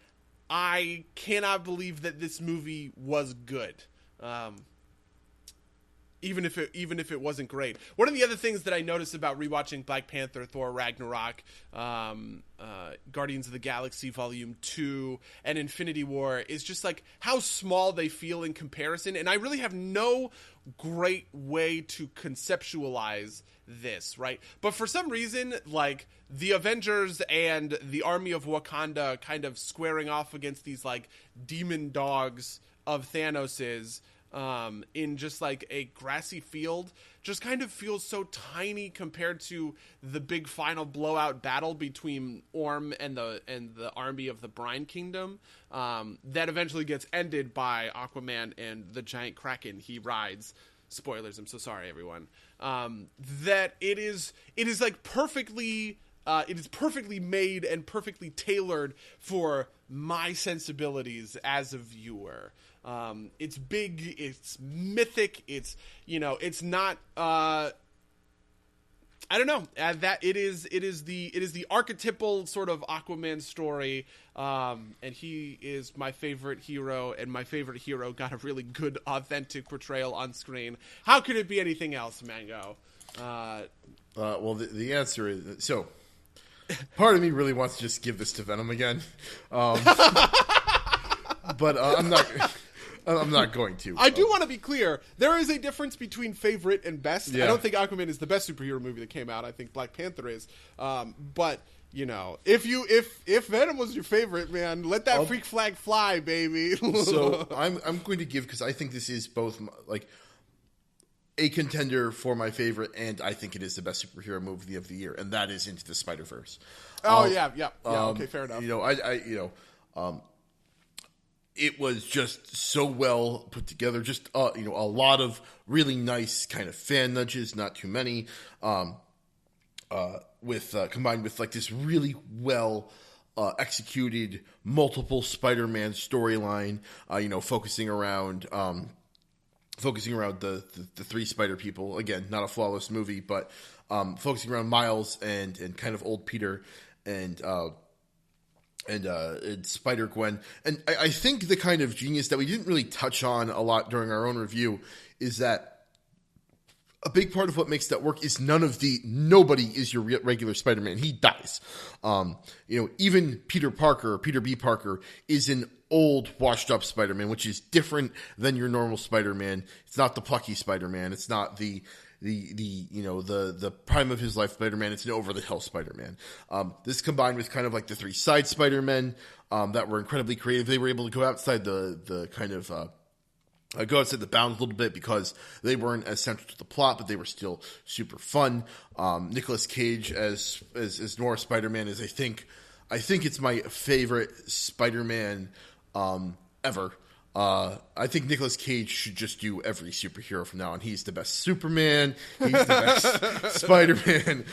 I cannot believe that this movie was good. Even if it wasn't great. One of the other things that I noticed about rewatching Black Panther, Thor Ragnarok, Guardians of the Galaxy Volume 2, and Infinity War is just how small they feel in comparison, and I really have no great way to conceptualize this, right? But for some reason, the Avengers and the Army of Wakanda kind of squaring off against these demon dogs of Thanos's in just a grassy field just kind of feels so tiny compared to the big final blowout battle between Orm and the army of the Brine Kingdom that eventually gets ended by Aquaman and the giant kraken he rides. Spoilers, I'm so sorry, everyone. That it is perfectly it is perfectly made and perfectly tailored for my sensibilities as a viewer. It's big, it's mythic, it's not I don't know, that it is the archetypal sort of Aquaman story, and he is my favorite hero, and my favorite hero got a really good authentic portrayal on screen. How could it be anything else, Mango? Well, the answer is, so part of me really wants to just give this to Venom again, but I'm not. I'm not going to. I do want to be clear. There is a difference between favorite and best. Yeah. I don't think Aquaman is the best superhero movie that came out. I think Black Panther is. But if Venom was your favorite, man, let that freak flag fly, baby. So I'm going to give, because I think this is both a contender for my favorite, and I think it is the best superhero movie of the year, and that is Into the Spider-Verse. Yeah. Okay, fair enough. It was just so well put together. Just a lot of really nice kind of fan nudges, not too many. Combined with this really well executed multiple Spider-Man storyline. Focusing around focusing around the three Spider people. Again, not a flawless movie, but focusing around Miles and kind of old Peter and Spider-Gwen. And I think the kind of genius that we didn't really touch on a lot during our own review is that a big part of what makes that work is nobody is your regular Spider-Man. He dies. Even Peter B. Parker is an old, washed up Spider-Man, which is different than your normal Spider-Man. It's not the plucky Spider-Man. It's not the prime of his life Spider-Man. It's an over the hill Spider-Man. This combined with kind of like the three side Spider-Men that were incredibly creative. They were able to go outside the kind of go outside the bounds a little bit because they weren't as central to the plot, but they were still super fun. Nicolas Cage as Noir Spider-Man is I think it's my favorite Spider-Man ever. I think Nicolas Cage should just do every superhero from now on. He's the best Superman. He's the best Spider-Man.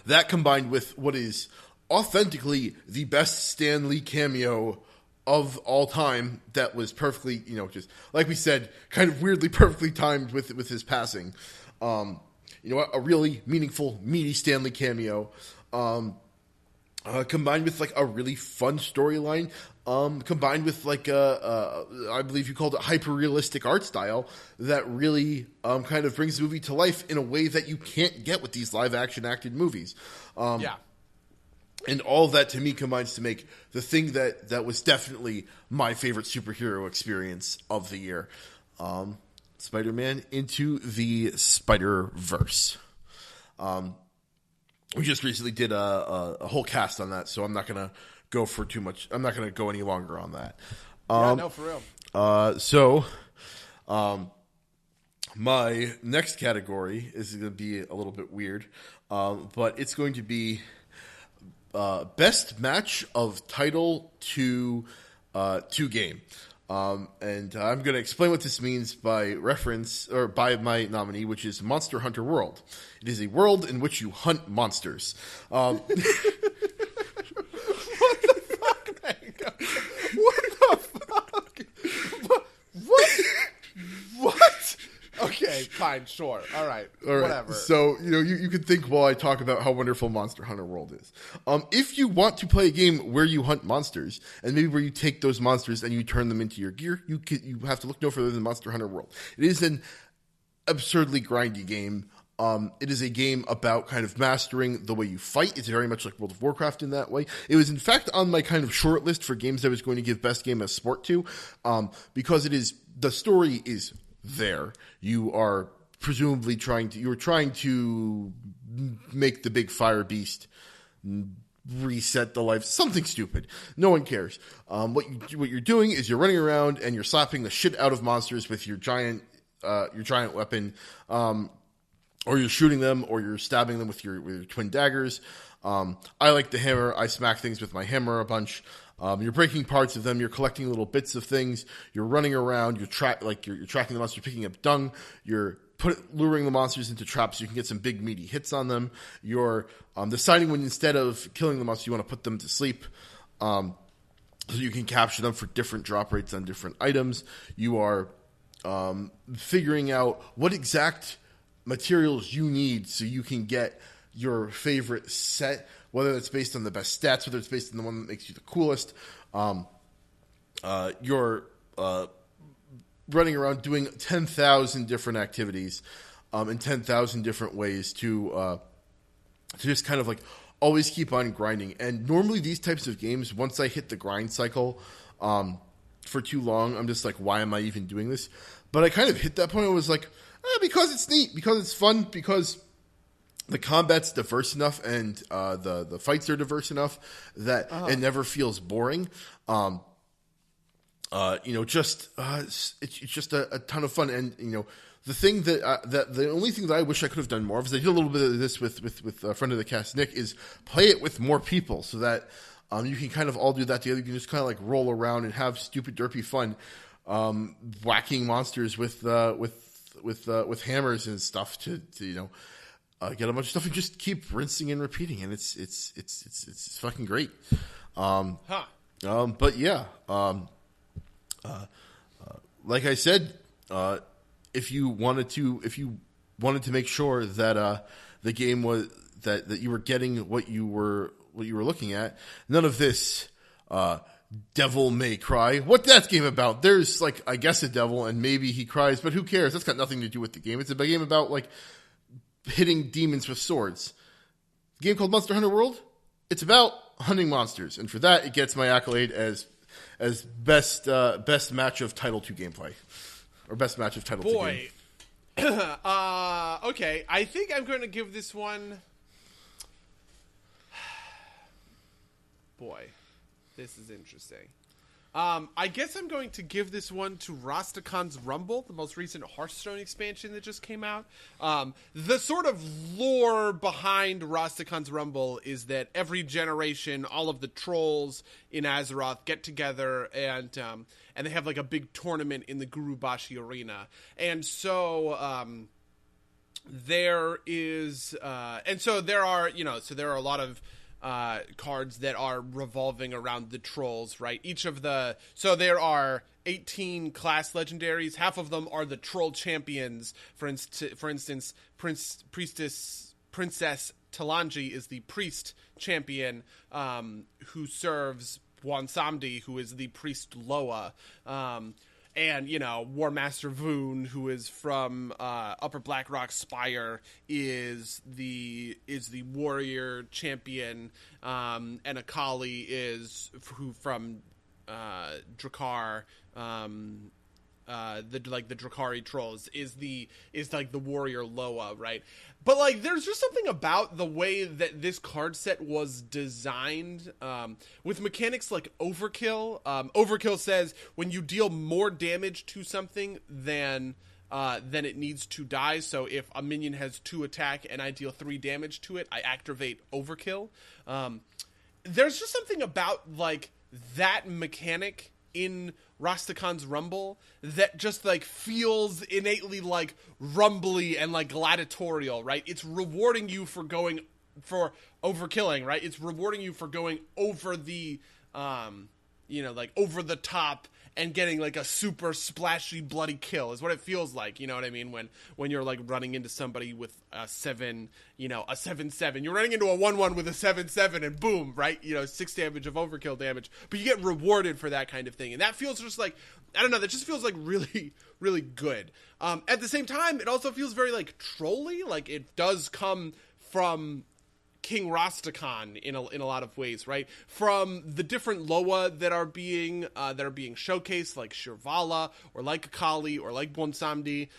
That combined with what is authentically the best Stan Lee cameo of all time, that was perfectly, just like we said, kind of weirdly perfectly timed with his passing. A really meaningful, meaty Stan Lee cameo. Combined with like a really fun storyline, combined with like I believe you called it hyper-realistic art style that really kind of brings the movie to life in a way that you can't get with these live-action acted movies. Yeah. And all of that to me combines to make the thing that was definitely my favorite superhero experience of the year. Spider-Man Into the Spider-Verse. We just recently did a whole cast on that, so I'm not going to go for too much. I'm not going to go any longer on that. For real. My next category is going to be a little bit weird, but it's going to be best match of title to game. And I'm going to explain what this means by reference, or by my nominee, which is Monster Hunter World. It is a world in which you hunt monsters. What the fuck, man? What the fuck? What? Okay, fine, sure. All right, whatever. So, you could think while I talk about how wonderful Monster Hunter World is. If you want to play a game where you hunt monsters, and maybe where you take those monsters and you turn them into your gear, you have to look no further than Monster Hunter World. It is an absurdly grindy game. It is a game about kind of mastering the way you fight. It's very much like World of Warcraft in that way. It was, in fact, on my kind of short list for games I was going to give Best Game of Sport to, because the story is there. You are presumably trying to make the big fire beast reset the life, something stupid. No one cares. What you're doing is you're running around and you're slapping the shit out of monsters with your giant weapon, or you're shooting them, or you're stabbing them with your twin daggers. I like the hammer. I smack things with my hammer a bunch. You're breaking parts of them. You're collecting little bits of things. You're running around. You're tracking the monster. You're picking up dung. You're luring the monsters into traps so you can get some big meaty hits on them. You're deciding when, instead of killing the monster, you want to put them to sleep, so you can capture them for different drop rates on different items. You are figuring out what exact materials you need so you can get your favorite set, whether it's based on the best stats, whether it's based on the one that makes you the coolest. You're running around doing 10,000 different activities in 10,000 different ways to just kind of like always keep on grinding. And normally these types of games, once I hit the grind cycle for too long, I'm just like, why am I even doing this? But I kind of hit that point. I was like, because it's neat, because it's fun, because the combat's diverse enough and the fights are diverse enough that it never feels boring. It's just a ton of fun. And the thing the only thing that I wish I could have done more of is I did a little bit of this with a friend of the cast, Nick, is play it with more people so that you can kind of all do that together. You can just kind of like roll around and have stupid derpy fun, whacking monsters with hammers and stuff to get a bunch of stuff and just keep rinsing and repeating, and it's fucking great. But yeah, like I said, if you wanted to make sure that the game was that you were getting what you were looking at, none of this Devil May Cry. What that game about? There's like, I guess, a devil and maybe he cries, but who cares? That's got nothing to do with the game. It's a game about like hitting demons with swords. A game called Monster Hunter World. It's about hunting monsters, and for that, it gets my accolade as best match of Title 2 gameplay, or best match of Title 2 game. Okay, I think I'm going to give this one. Boy, this is interesting. I guess I'm going to give this one to Rastakhan's Rumble, the most recent Hearthstone expansion that just came out. The sort of lore behind Rastakhan's Rumble is that every generation, all of the trolls in Azeroth get together and they have like a big tournament in the Gurubashi arena. And so there are a lot of cards that are revolving around the trolls, right? So there are 18 class legendaries. Half of them are the troll champions. For instance, Princess Talanji is the priest champion, who serves Bwansamdi, who is the priest Loa. And, War Master Voon, who is from Upper Blackrock Spire, is the warrior champion, and Akali is from Drakkar, the Drakkari trolls is like the warrior Loa, right? But like, there's just something about the way that this card set was designed, with mechanics like overkill. Overkill says when you deal more damage to something than it needs to die. So if a minion has 2 attack and I deal 3 damage to it, I activate overkill. There's just something about like that mechanic in Rastakhan's Rumble that just like feels innately like rumbly and like gladiatorial, right? It's rewarding you for overkilling, right? It's rewarding you for going over the like over the top and getting like a super splashy bloody kill is what it feels like, you know what I mean? When you're like running into somebody with a 7, a 7/7. You're running into a 1/1 with a 7/7 and boom, right? 6 damage of overkill damage. But you get rewarded for that kind of thing. And that feels just like, I don't know, that just feels like really, really good. At the same time, it also feels very like trolly. Like it does come from King Rastakhan in a lot of ways, right? From the different Loa that are being showcased, like Shirvala or like Akali or like Bwansamdi,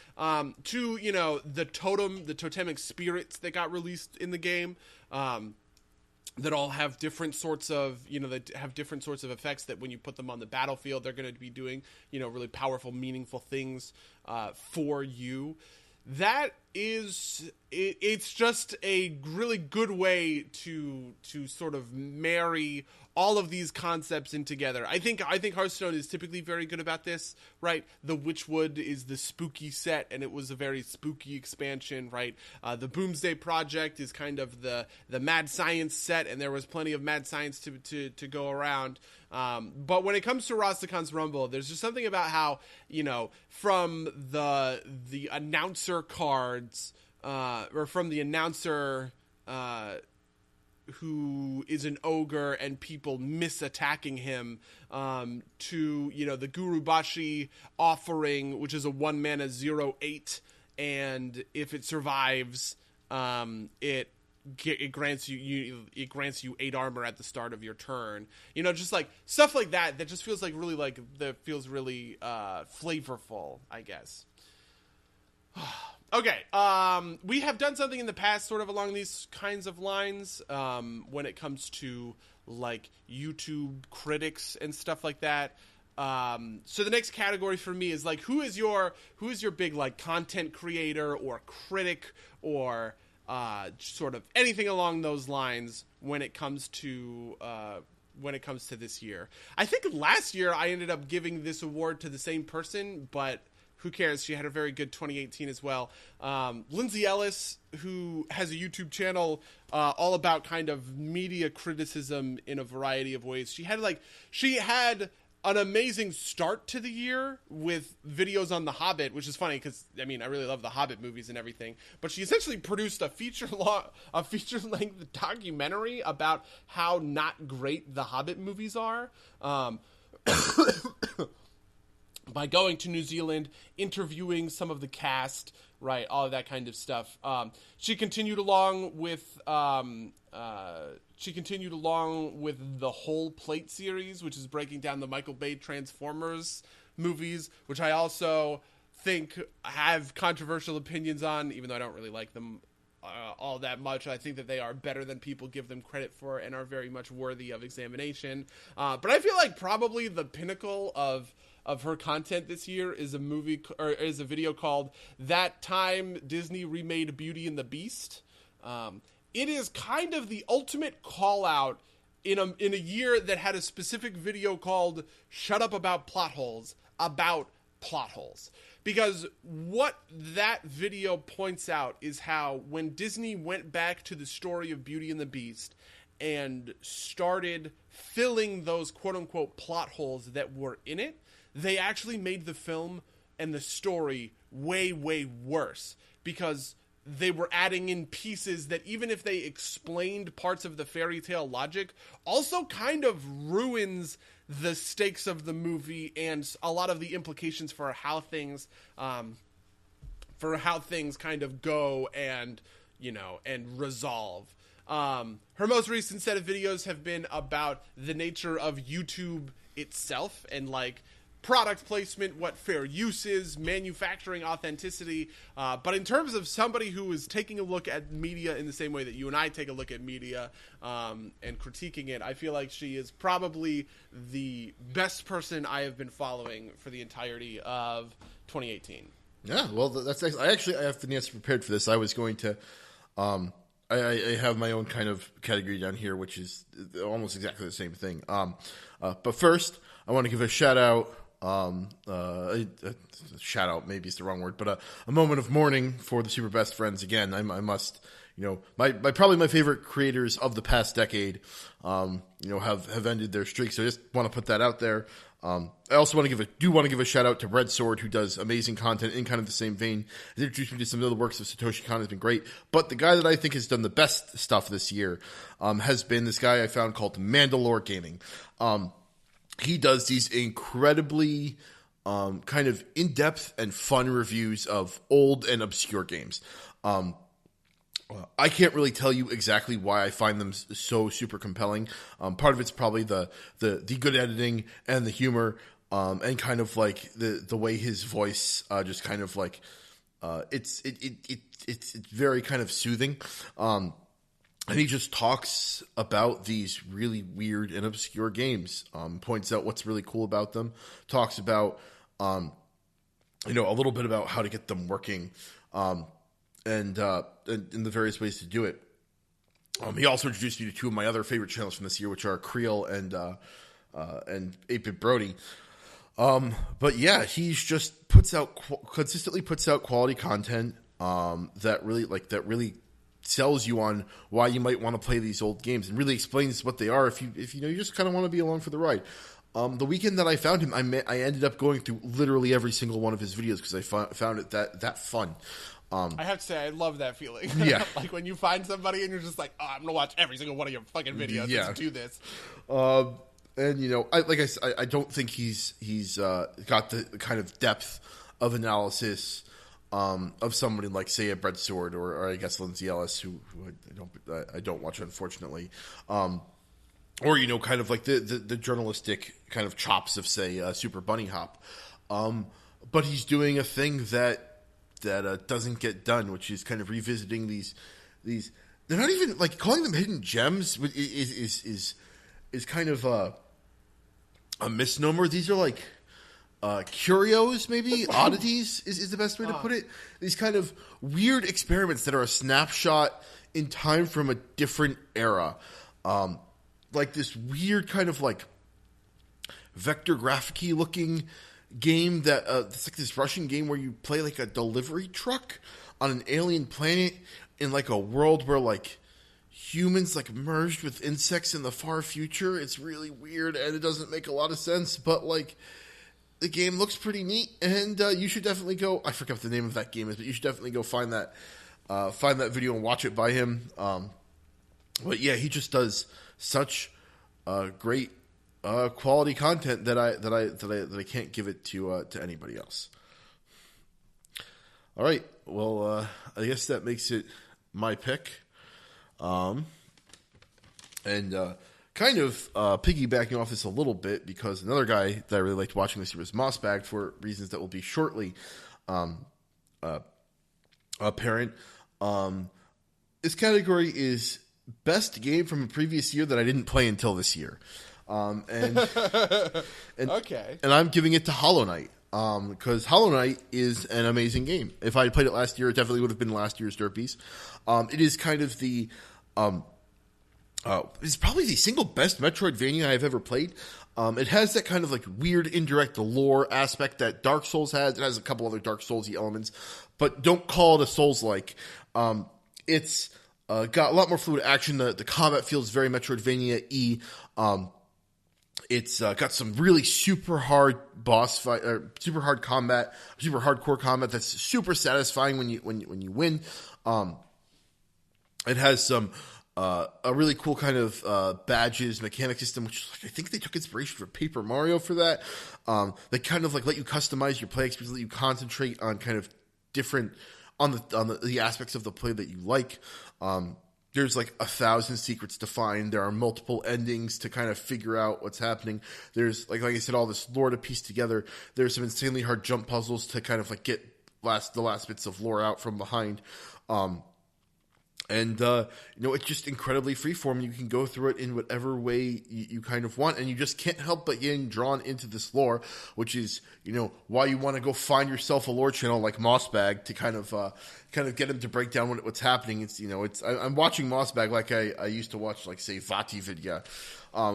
to the totemic spirits that got released in the game, that all have different sorts of effects that when you put them on the battlefield, they're going to be doing really powerful, meaningful things for you. That is, it's just a really good way to sort of marry all of these concepts in together. I think Hearthstone is typically very good about this, right? The Witchwood is the spooky set, and it was a very spooky expansion, right? The Boomsday Project is kind of the mad science set, and there was plenty of mad science to go around. But when it comes to Rastakhan's Rumble, there's just something about how, from the announcer cards, or from the announcer who is an ogre and people misattacking him, to the Gurubashi offering, which is a 1-mana 0/8, and if it survives, it grants you 8 armor at the start of your turn. Just like stuff like that just feels like really really flavorful, I guess. Okay, we have done something in the past sort of along these kinds of lines, when it comes to like YouTube critics and stuff like that. So the next category for me is like, who is your big like content creator or critic or sort of anything along those lines when it comes to this year. I think last year I ended up giving this award to the same person, but who cares? She had a very good 2018 as well. Lindsay Ellis, who has a YouTube channel all about kind of media criticism in a variety of ways. She had an amazing start to the year with videos on The Hobbit, which is funny because, I mean, I really love the Hobbit movies and everything. But she essentially produced a feature-length documentary about how not great the Hobbit movies are. By going to New Zealand, interviewing some of the cast, right, all of that kind of stuff. She continued along with the Whole Plate series, which is breaking down the Michael Bay Transformers movies, which I also think have controversial opinions on, even though I don't really like them all that much. I think that they are better than people give them credit for and are very much worthy of examination. But I feel like probably the pinnacle of her content this year is a video called That Time Disney Remade Beauty and the Beast. It is kind of the ultimate call out in a year that had a specific video called Shut Up About Plot Holes, because what that video points out is how when Disney went back to the story of Beauty and the Beast and started filling those quote-unquote plot holes that were in it, they actually made the film and the story way, way worse, because they were adding in pieces that, even if they explained parts of the fairy tale logic, also kind of ruins the stakes of the movie and a lot of the implications for how things kind of go and, you know, and resolve. Her most recent set of videos have been about the nature of YouTube itself and, like, product placement, what fair use is, manufacturing authenticity. But in terms of somebody who is taking a look at media in the same way that you and I take a look at media and critiquing it, I feel like she is probably the best person I have been following for the entirety of 2018. Yeah, well, that's I have the answer prepared for this. I was going to I have my own kind of category down here, which is almost exactly the same thing. But first, I want to give a shout out. Shout out maybe is the wrong word, but a moment of mourning for the Super Best Friends. Again, I must, you know, probably my favorite creators of the past decade, you know, have ended their streak. So I just want to put that out there. I also want to give a shout out to Red Sword, who does amazing content in kind of the same vein. Has introduced me to some of the works of Satoshi Kon, has been great. But the guy that I think has done the best stuff this year, has been this guy I found called Mandalore Gaming. He does these incredibly kind of in-depth and fun reviews of old and obscure games. I can't really tell you exactly why I find them so super compelling. Part of it's probably the good editing and the humor, and kind of like the way his voice just kind of like it's very kind of soothing. And he just talks about these really weird and obscure games, points out what's really cool about them, talks about, you know, a little bit about how to get them working, and the various ways to do it. He also introduced me to two of my other favorite channels from this year, which are Creel and 8-Bit Brody. But yeah, he's just consistently puts out quality content, that really sells you on why you might want to play these old games, and really explains what they are if you know you just kind of want to be along for the ride. The weekend that I found him, I ended up going through literally every single one of his videos because I found it that fun. I have to say, I love that feeling. Yeah. Like when you find somebody and you're just like, oh, I'm going to watch every single one of your fucking videos. Yeah. Let's do this. And, you know, I don't think he's got the kind of depth of analysis of somebody like, say, a Brett Sword or I guess Lindsay Ellis, who I don't watch, unfortunately. Or, you know, kind of like the journalistic kind of chops of, say, Super Bunny Hop. But he's doing a thing that doesn't get done, which is kind of revisiting these. They're not even like calling them hidden gems. Is kind of a misnomer. These are like curios, maybe oddities is the best way to put it. These kind of weird experiments that are a snapshot in time from a different era. Like this weird kind of like vector graphic-y looking game that it's like this Russian game where you play like a delivery truck on an alien planet in like a world where like humans like merged with insects in the far future. It's really weird and it doesn't make a lot of sense, but like the game looks pretty neat, and you should definitely go. I forget what the name of that game is, but you should definitely go find that video and watch it by him. But yeah, he just does such great quality content that I can't give it to anybody else. All right, well, I guess that makes it my pick. And kind of piggybacking off this a little bit, because another guy that I really liked watching this year was Mossbag, for reasons that will be shortly apparent. This category is best game from a previous year that I didn't play until this year. And Okay. And I'm giving it to Hollow Knight. Because Hollow Knight is an amazing game. If I had played it last year, it definitely would have been last year's Derpies. It is kind of the it's probably the single best Metroidvania I've ever played. It has that kind of like weird indirect lore aspect that Dark Souls has. It has a couple other Dark Souls-y elements, but don't call it a Souls-like. It's got a lot more fluid action. The combat feels very Metroidvania-y. It's got some really super hard boss fight, or super hard combat, super hardcore combat that's super satisfying when you win. It has some a really cool kind of badges mechanic system, which I think they took inspiration from Paper Mario for that. They kind of like let you customize your play experience, let you concentrate on kind of different on the aspects of the play that you like. There's like 1,000 secrets to find. There are multiple endings to kind of figure out what's happening. There's like I said, all this lore to piece together. There's some insanely hard jump puzzles to kind of like get the last bits of lore out from behind. It's just incredibly freeform. You can go through it in whatever way you kind of want, and you just can't help but getting drawn into this lore, which is, why you want to go find yourself a lore channel like Mossbag to kind of get him to break down what's happening. I'm watching Mossbag like I used to watch, like, say, Vati Vidya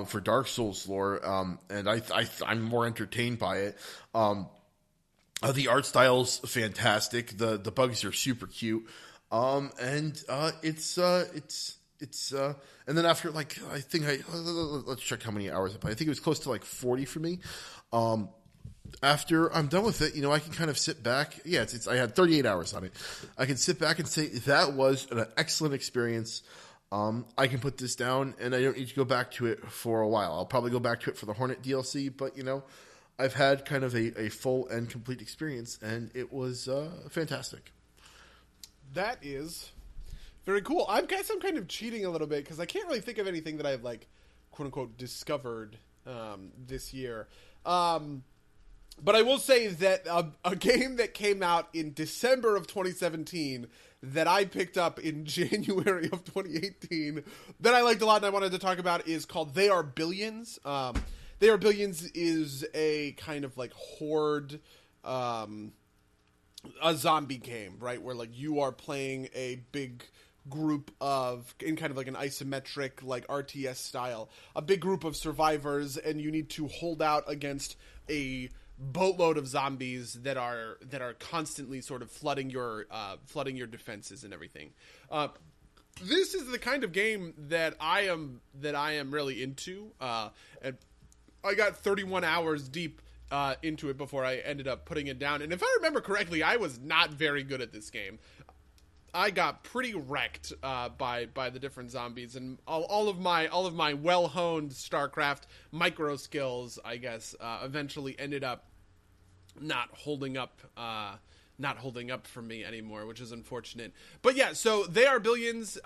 for Dark Souls lore, and I'm more entertained by it. The art style's fantastic. The bugs are super cute. And then after, like, let's check how many hours I played. I think it was close to like 40 for me. After I'm done with it, I can kind of sit back. Yeah, I had 38 hours on it. I can sit back and say that was an excellent experience. I can put this down and I don't need to go back to it for a while. I'll probably go back to it for the Hornet DLC, but I've had kind of a full and complete experience, and it was fantastic. That is very cool. I guess I'm kind of cheating a little bit because I can't really think of anything that I've, like, quote unquote discovered this year. But I will say that a game that came out in December of 2017 that I picked up in January of 2018 that I liked a lot and I wanted to talk about is called They Are Billions. They Are Billions is a kind of like horde a zombie game, right? Where, like, you are playing a big group in kind of like an isometric, like RTS style, a big group of survivors, and you need to hold out against a boatload of zombies that are constantly sort of flooding your defenses and everything. This is the kind of game that I am really into, and I got 31 hours deep into it before I ended up putting it down. And if I remember correctly, I was not very good at this game. I got pretty wrecked by the different zombies, and all of my well-honed StarCraft micro skills, I guess, eventually ended up not holding up for me anymore, which is unfortunate. But yeah, so They Are Billions.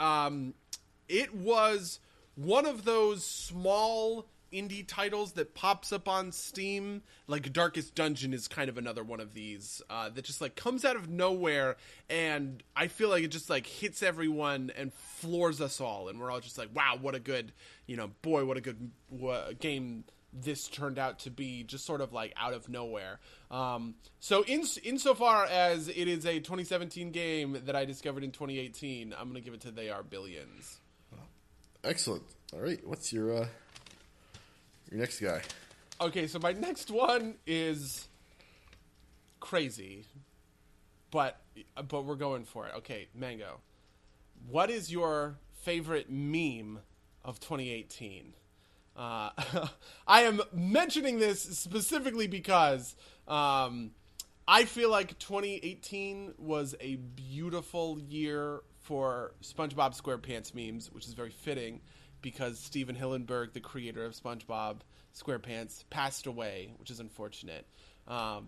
It was one of those small indie titles that pops up on Steam. Like Darkest Dungeon is kind of another one of these that just like comes out of nowhere, and I feel like it just like hits everyone and floors us all, and we're all just like, wow, what a good, what a good game this turned out to be, just sort of like out of nowhere. So insofar as it is a 2017 game that I discovered in 2018, I'm gonna give it to They Are Billions. Excellent. All right, what's your next guy? Okay, so my next one is crazy, but we're going for it. Okay, Mango, what is your favorite meme of 2018. I am mentioning this specifically because I feel like 2018 was a beautiful year for SpongeBob SquarePants memes, which is very fitting because Steven Hillenburg, the creator of SpongeBob SquarePants, passed away, which is unfortunate. But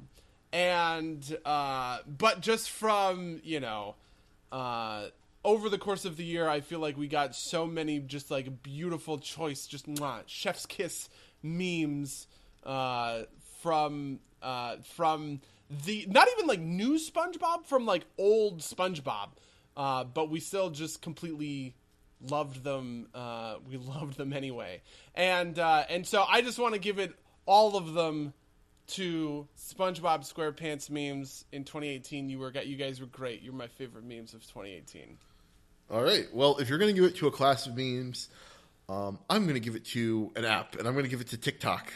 just from, over the course of the year, I feel like we got so many just like beautiful choice, just chef's kiss memes from the not even like new SpongeBob, from like old SpongeBob, but we still just completely loved them. We loved them anyway, and so I just want to give it all of them to SpongeBob SquarePants memes in 2018. You guys were great. You're my favorite memes of 2018. All right. Well, if you're going to give it to a class of memes, I'm going to give it to an app, and I'm going to give it to TikTok.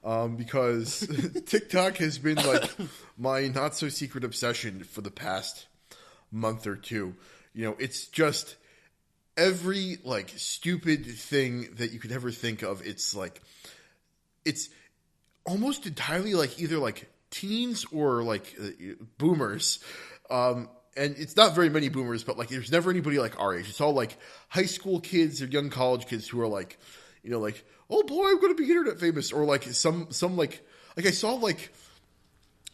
Because TikTok has been like my not so secret obsession for the past month or two. It's just every like stupid thing that you could ever think of. It's almost entirely like either like teens or like boomers. And it's not very many boomers, but like there's never anybody like our age. It's all like high school kids or young college kids who are like, like, oh boy, I'm going to be internet famous. Or like some like I saw like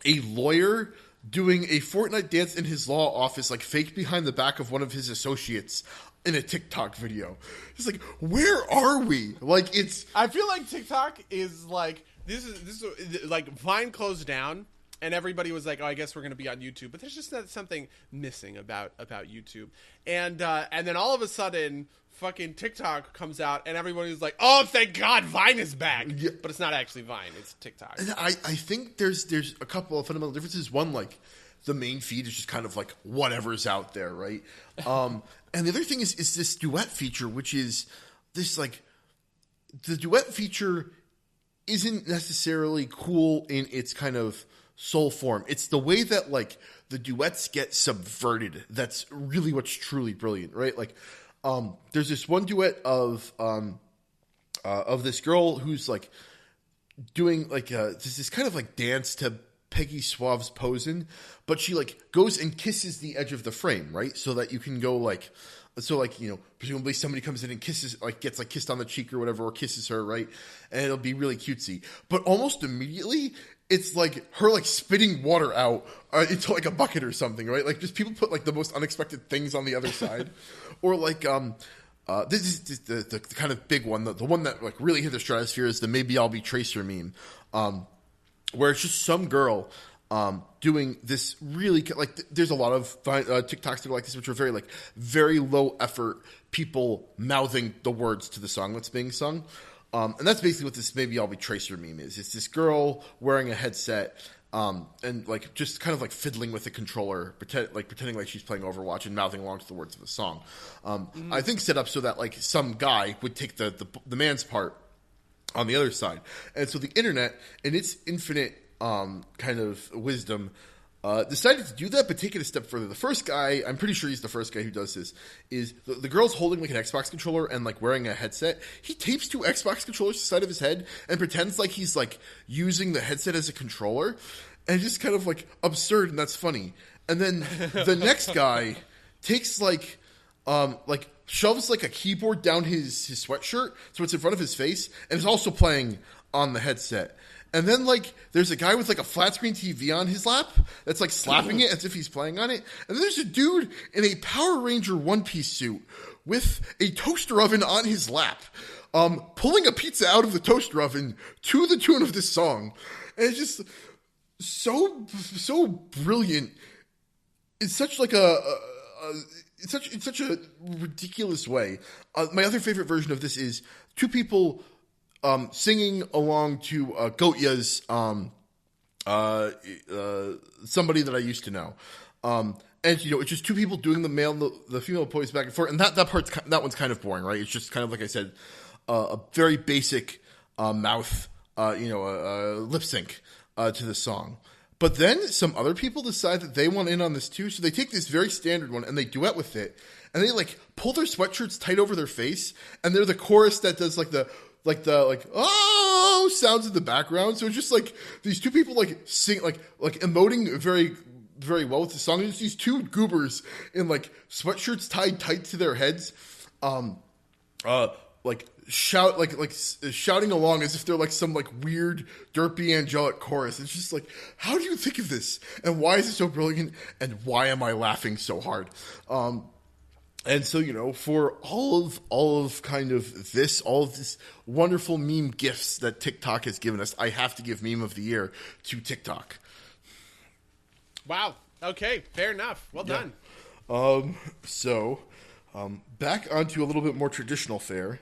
a lawyer doing a Fortnite dance in his law office, like fake behind the back of one of his associates in a TikTok video. It's like, where are we? Like I feel like TikTok is like, this is like Vine closed down and everybody was like, oh, I guess we're going to be on YouTube. But there's just something missing about YouTube. And then all of a sudden, fucking TikTok comes out, and everybody's like, oh, thank God, Vine is back. Yeah. But it's not actually Vine. It's TikTok. And I think there's a couple of fundamental differences. One, like, the main feed is just kind of like whatever's out there, right? And the other thing is this duet feature, which is this, like, the duet feature isn't necessarily cool in its kind of soul form. It's the way that like the duets get subverted that's really what's truly brilliant, right? Like there's this one duet of this girl who's like doing like this kind of like dance to Peggy Suave's Posin', but she like goes and kisses the edge of the frame, right? So that you can go like, so like, presumably somebody comes in and kisses, like gets like kissed on the cheek or whatever, or kisses her, right? And it'll be really cutesy. But almost immediately, it's like her like spitting water out into like a bucket or something, right? Like just people put like the most unexpected things on the other side. Or like, this is the kind of big one, the one that like really hit the stratosphere is the Maybe I'll Be Tracer meme. Where it's just some girl doing this really like there's a lot of TikToks that are like this, which are very low effort people mouthing the words to the song that's being sung, and that's basically what this Maybe I'll Be Tracer meme is. It's this girl wearing a headset and like just kind of like fiddling with the controller, pretending like she's playing Overwatch and mouthing along to the words of the song. I think set up so that like some guy would take the man's part on the other side. And so the internet, in its infinite kind of wisdom, decided to do that, but take it a step further. The first guy, I'm pretty sure he's the first guy who does this, is the girl's holding like an Xbox controller and like wearing a headset. He tapes two Xbox controllers to the side of his head and pretends like he's like using the headset as a controller. And it's just kind of like absurd, and that's funny. And then the next guy takes like shoves like a keyboard down his sweatshirt so it's in front of his face and is also playing on the headset. And then like there's a guy with like a flat screen TV on his lap that's like slapping it as if he's playing on it. And then there's a dude in a Power Ranger one-piece suit with a toaster oven on his lap, pulling a pizza out of the toaster oven to the tune of this song. And it's just so brilliant. It's such like in such a ridiculous way. My other favorite version of this is two people singing along to Goatya's Somebody That I Used to Know. And it's just two people doing the male and the female voice back and forth. And that one's kind of boring, right? It's just kind of like I said, a very basic mouth, lip sync to the song. But then some other people decide that they want in on this too, so they take this very standard one and they duet with it, and they like pull their sweatshirts tight over their face, and they're the chorus that does like the oh sounds in the background. So it's just like these two people like sing like emoting very very well with the song. It's these two goobers in like sweatshirts tied tight to their heads, shouting along as if they're like some like weird derpy angelic chorus. It's just like, how do you think of this, and why is it so brilliant, and why am I laughing so hard? And so, you know, for all of kind of this, all of this wonderful meme gifts that TikTok has given us, I have to give Meme of the Year to TikTok. Wow. Okay. Fair enough. Well done. Back onto a little bit more traditional fare.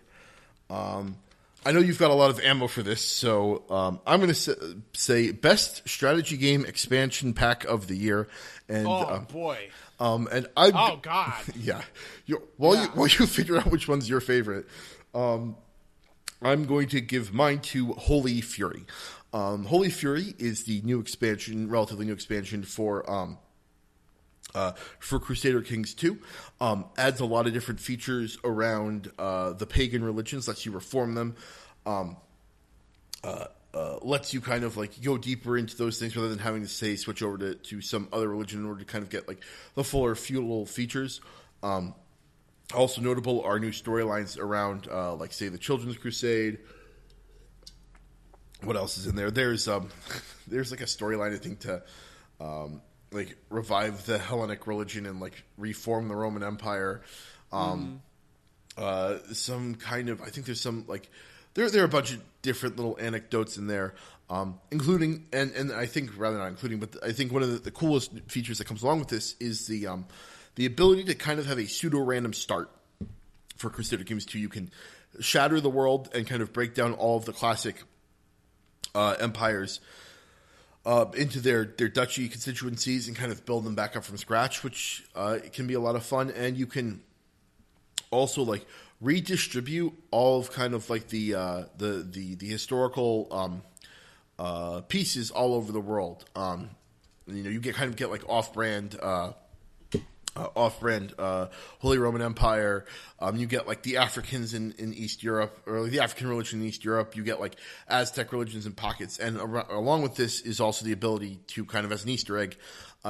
I know you've got a lot of ammo for this, so I'm going to say best strategy game expansion pack of the year. And boy. And I oh god, yeah. While you figure out which one's your favorite, I'm going to give mine to Holy Fury. Holy Fury is the new expansion, relatively new expansion for Crusader Kings 2. Adds a lot of different features around the pagan religions, lets you reform them. Lets you kind of like go deeper into those things rather than having to say switch over to some other religion in order to kind of get like the fuller feudal features. Also notable are new storylines around like say the Children's Crusade. What else is in there? There's like a storyline I think to like revive the Hellenic religion and like reform the Roman Empire. Some kind of I think there's some like There are a bunch of different little anecdotes in there, including, and I think, rather not including, but I think one of the coolest features that comes along with this is the ability to kind of have a pseudo-random start for Crusader Kings 2. You can shatter the world and kind of break down all of the classic empires into their duchy constituencies and kind of build them back up from scratch, which can be a lot of fun. And you can also, like, redistribute all of kind of like the historical pieces all over the world. You know, you get like off-brand Holy Roman Empire. You get like the Africans in East Europe, or like the African religion in East Europe. You get like Aztec religions in pockets, and along with this is also the ability to kind of as an Easter egg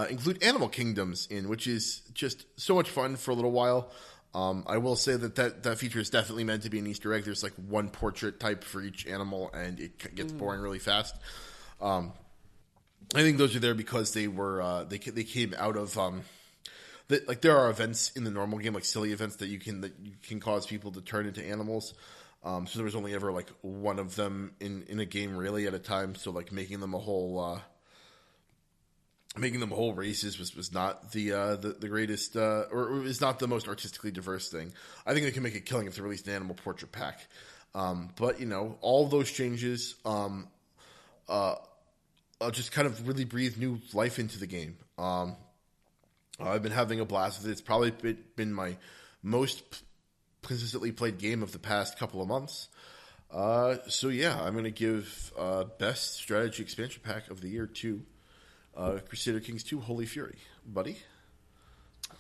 include animal kingdoms in, which is just so much fun for a little while. I will say that feature is definitely meant to be an Easter egg. There's like one portrait type for each animal, and it gets boring really fast. I think those are there because they were they came out of like there are events in the normal game, like silly events that you can cause people to turn into animals. So there was only ever like one of them in a game really at a time. So like making them a whole races was not the greatest or is not the most artistically diverse thing. I think they can make a killing if they released an animal portrait pack. But you know, all those changes just kind of really breathe new life into the game. I've been having a blast with it. It's probably been my most consistently played game of the past couple of months. So yeah, I'm going to give best strategy expansion pack of the year to Crusader Kings 2 Holy Fury. Buddy?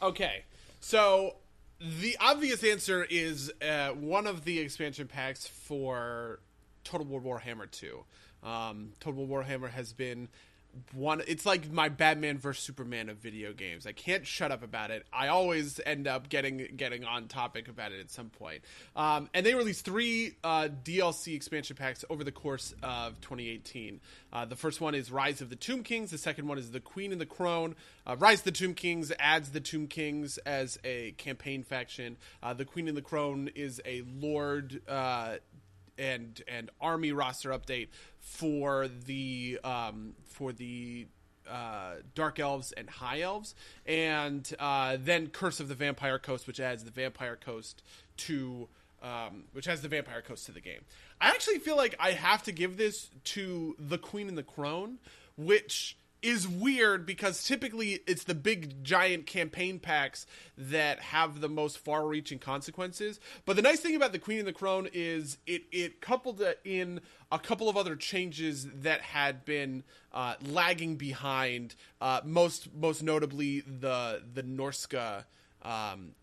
Okay. So the obvious answer is one of the expansion packs for Total War Warhammer 2. Total War Warhammer has been it's like my Batman vs Superman of video games. I can't shut up about it. I always end up getting on topic about it at some point. And they released 3 DLC expansion packs over the course of 2018. The first one is Rise of the Tomb Kings. The second one is The Queen and the Throne. Rise of the Tomb Kings adds the Tomb Kings as a campaign faction. The Queen and the Throne is a lord and army roster update for the Dark Elves and High Elves, and then Curse of the Vampire Coast, which adds the Vampire Coast to the game. I actually feel like I have to give this to The Queen and the Throne, which is weird because typically it's the big giant campaign packs that have the most far-reaching consequences. But the nice thing about The Queen and the Throne is it coupled in a couple of other changes that had been lagging behind, most notably the Norska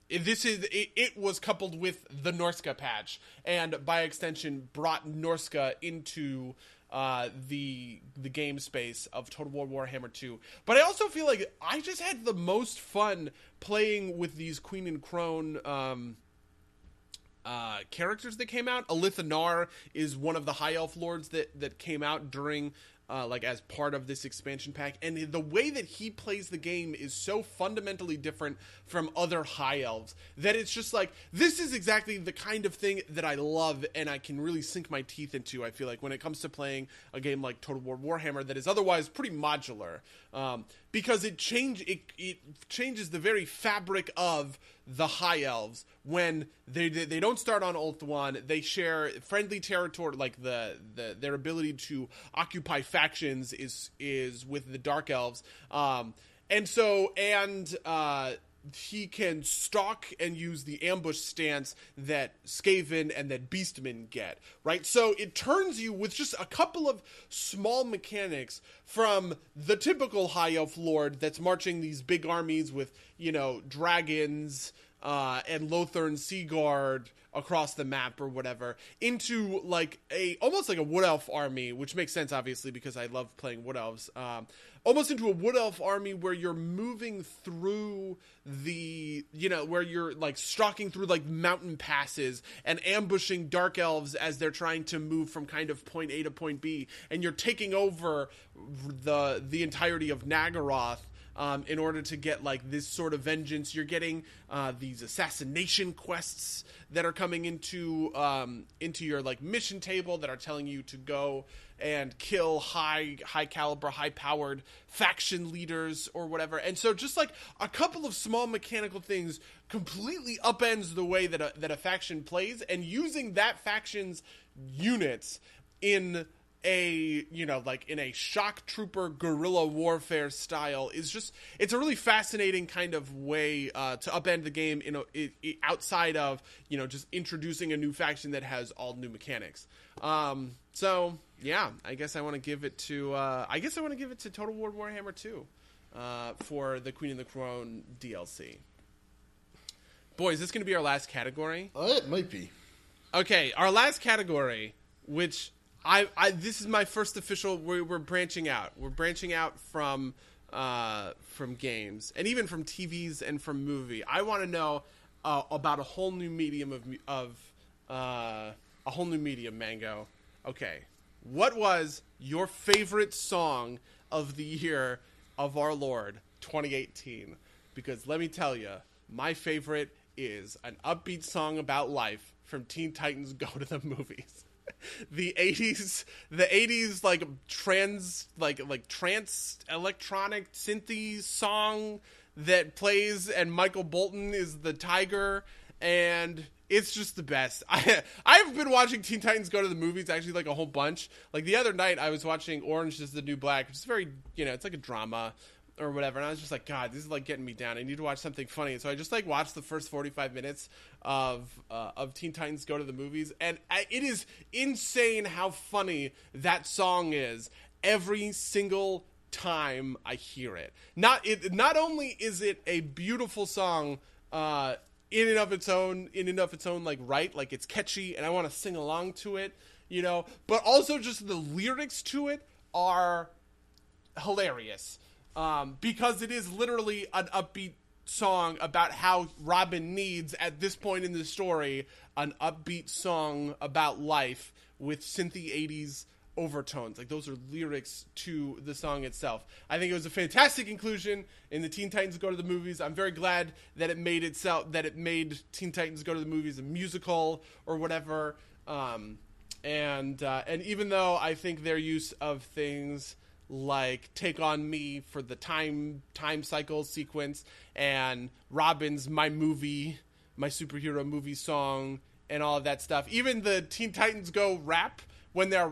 It was coupled with the Norska patch, and by extension brought Norska into the game space of Total War Warhammer 2. But I also feel like I just had the most fun playing with these Queen and Crone characters that came out. Alithanar is one of the High Elf lords that came out during as part of this expansion pack, and the way that he plays the game is so fundamentally different from other High Elves that it's just like, this is exactly the kind of thing that I love and I can really sink my teeth into. I feel like when it comes to playing a game like Total War Warhammer that is otherwise pretty modular, because it changes the very fabric of the High Elves when they don't start on Ulthuan. They share friendly territory, like their ability to occupy factions is with the Dark Elves, he can stalk and use the ambush stance that Skaven and that Beastmen get, right? So it turns you with just a couple of small mechanics from the typical High Elf Lord that's marching these big armies with, dragons and Lothern Sea Guard across the map or whatever, into almost like a Wood Elf army, which makes sense obviously because I love playing Wood Elves. Almost into a Wood Elf army where you're moving through where you're stalking through mountain passes and ambushing Dark Elves as they're trying to move from kind of point A to point B, and you're taking over the entirety of Nagaroth in order to get this sort of vengeance. You're getting these assassination quests that are coming into your mission table that are telling you to go and kill high caliber, high powered faction leaders or whatever. And so just a couple of small mechanical things completely upends the way that a faction plays, and using that faction's units in in a shock trooper guerrilla warfare style it's a really fascinating kind of way to upend the game outside of just introducing a new faction that has all new mechanics. So yeah, I guess I want to give it to Total War Warhammer 2 for the Queen and the Crone DLC. Boy, is this going to be our last category? It might be. Okay, our last category, which this is my first official. We're branching out. We're branching out from games and even from TVs and from movie. I want to know about a whole new medium Mango. Okay, what was your favorite song of the year of our Lord 2018? Because let me tell you, my favorite is an upbeat song about life from Teen Titans Go to the Movies. The 80s trance electronic synthy song that plays, and Michael Bolton is the tiger, and it's just the best. I've been watching Teen Titans Go to the Movies actually a whole bunch. The other night I was watching Orange Is the New Black, which is very, it's like a drama or whatever, and I was just like, God, this is getting me down. I need to watch something funny. So I just watched the first 45 minutes of Teen Titans Go to the Movies, and it is insane how funny that song is every single time I hear it. Not only is it a beautiful song in and of its own right, it's catchy and I want to sing along to it, but also just the lyrics to it are hilarious. Because it is literally an upbeat song about how Robin needs, at this point in the story, an upbeat song about life with synthy 80s overtones. Those are lyrics to the song itself. I think it was a fantastic inclusion in the Teen Titans Go to the Movies. I'm very glad that it made Teen Titans Go to the Movies a musical or whatever. And even though I think their use of things Take On Me for the time cycle sequence, and Robin's My Superhero Movie song, and all of that stuff. Even the Teen Titans Go rap, when they're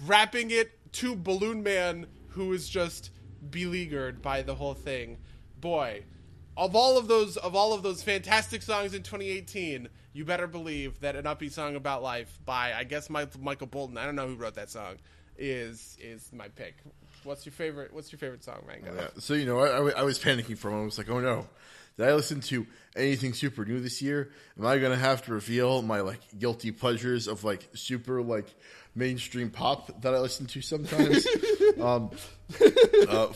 rapping it to Balloon Man, who is just beleaguered by the whole thing. Boy, of all of those fantastic songs in 2018, you better believe that an upbeat song about life by, I guess, Michael Bolton, I don't know who wrote that song, is my pick. What's your favorite song, Mango? Yeah. So I was panicking for a moment. I was like, oh no, Did I listen to anything super new this year? Am I gonna have to reveal my like guilty pleasures of like super like mainstream pop that I listen to sometimes?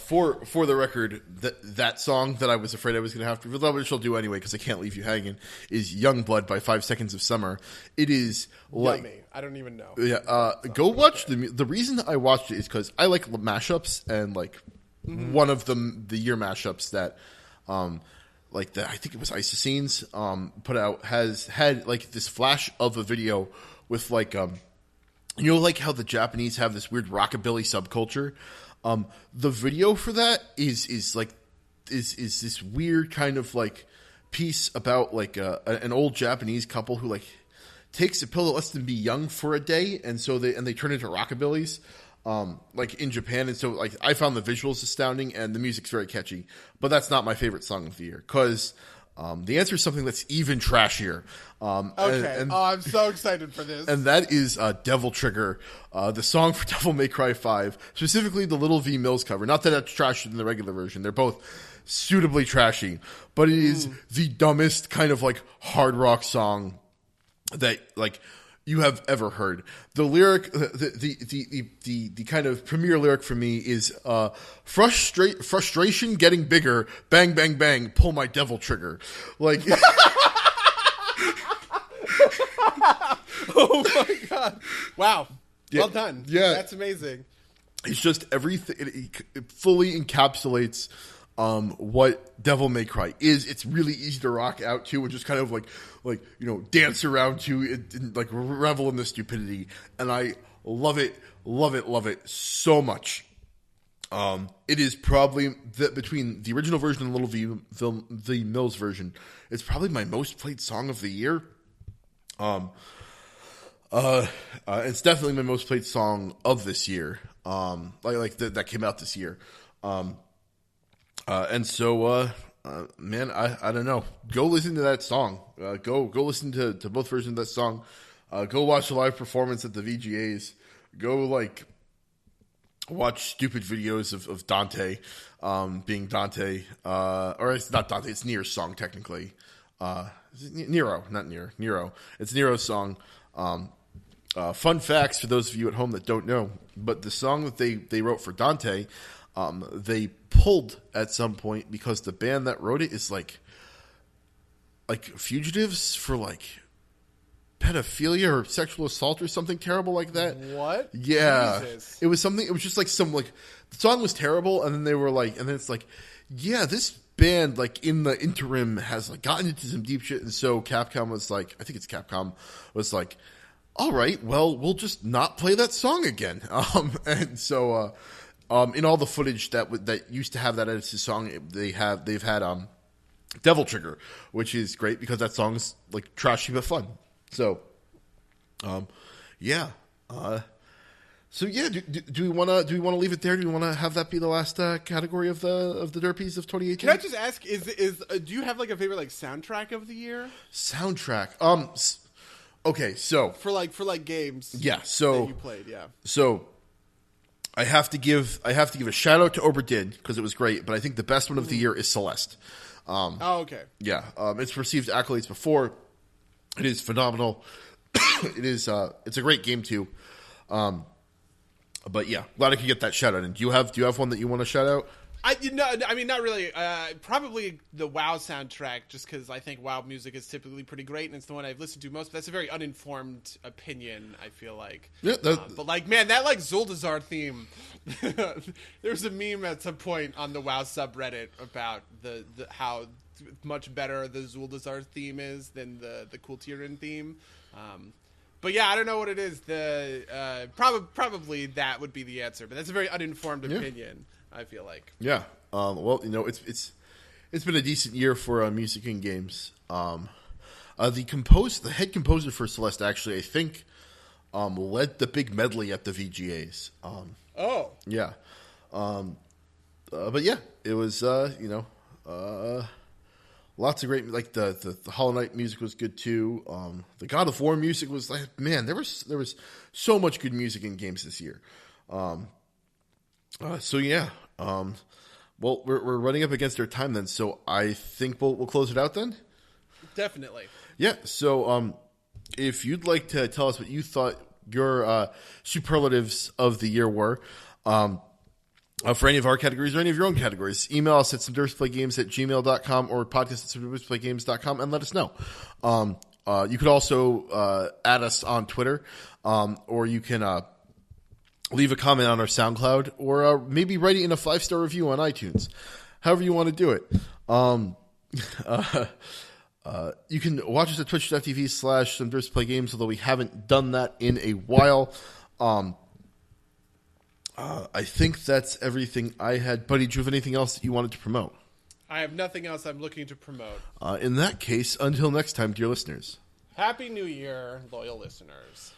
For the record, that song that I was afraid I was gonna have to reveal, which I'll do anyway because I can't leave you hanging, is "Youngblood" by 5 Seconds of Summer. It is like Yummy. I don't even know. yeah. Go watch the reason I watched it is because I like mashups and like one of the year mashups that like that I think it was Isoscenes put out has had like this flash of a video with like you know like how the Japanese have this weird rockabilly subculture. The video for that is this weird kind of like piece about like an old Japanese couple who like takes a pill that lets them be young for a day, and so they turn into rockabillys. Like in Japan, and so like I found the visuals astounding and the music's very catchy, but that's not my favorite song of the year because the answer is something that's even trashier. Okay, I'm so excited for this. And that is Devil Trigger, the song for Devil May Cry 5, specifically the Little V Mills cover. Not that it's trashier than the regular version; they're both suitably trashy, but it is the dumbest kind of like hard rock song that like you have ever heard. The lyric, the kind of premier lyric for me is frustration getting bigger, bang bang bang, pull my devil trigger. Like, oh my god! Wow, yeah, well done. Yeah, that's amazing. It's just everything. It fully encapsulates what Devil May Cry is. It's really easy to rock out to and just kind of like you know dance around to and like revel in the stupidity. And I love it so much. It is probably between the original version and the Mills version, it's probably my most played song of the year. It's definitely my most played song of this year. That came out this year. And so, man, I don't know. Go listen to that song. Go listen to both versions of that song. Go watch the live performance at the VGAs. Go like watch stupid videos of Dante, being Dante, or it's not Dante. It's Nier's song technically. Nero, not Nier. Nero. It's Nero's song. Fun facts for those of you at home that don't know, but the song that they wrote for Dante, they pulled at some point because the band that wrote it is like fugitives for like pedophilia or sexual assault or something terrible like that. What? Yeah. Jesus. It was something, it was just like some like, the song was terrible and then they were like, and then it's like, yeah, this band like in the interim has like gotten into some deep shit. And so Capcom was like, I think it's Capcom was like, all right, well, we'll just not play that song again. And so, in all the footage that used to have that edited song, they've had Devil Trigger, which is great because that song's like trashy but fun. So, yeah. So yeah, do we want to leave it there? Do we want to have that be the last category of the Derpies of 2018? Can I just ask, is do you have like a favorite like soundtrack of the year? Soundtrack. Okay, so for games. Yeah, so that you played, yeah. So I have to give a shout out to Oberdin because it was great, but I think the best one of the year is Celeste. Okay. Yeah, it's received accolades before. It is phenomenal. It's a great game too. But yeah, glad I could get that shout out. And do you have one that you want to shout out? I mean, not really. Probably the WoW soundtrack, just because I think WoW music is typically pretty great, and it's the one I've listened to most. But that's a very uninformed opinion, I feel like. Yeah, but like, man, that like Zuldazar theme. There's a meme at some point on the WoW subreddit about the how much better the Zuldazar theme is than the Cool Tyrion theme. But yeah, I don't know what it is. The probably that would be the answer, but that's a very uninformed opinion. I feel like. Yeah. Well, you know, it's been a decent year for music and games. The head composer for Celeste actually, I think, led the big medley at the VGAs. Oh. Yeah. But yeah, it was lots of great, like the Hollow Knight music was good too. The God of War music was like, man, there was so much good music in games this year. So yeah, Well, we're running up against our time then, so I think we'll close it out then. Definitely. Yeah. So, if you'd like to tell us what you thought your superlatives of the year were, for any of our categories or any of your own categories, email us at somedirtsplaygames@gmail.com or podcast@somedirtsplaygames.com and let us know. You could also add us on Twitter, or you can leave a comment on our SoundCloud, or maybe write it in a 5-star review on iTunes. However you want to do it. You can watch us at twitch.tv/somedirtsplaygames, although we haven't done that in a while. I think that's everything I had. Buddy, do you have anything else that you wanted to promote? I have nothing else I'm looking to promote. In that case, until next time, dear listeners. Happy New Year, loyal listeners.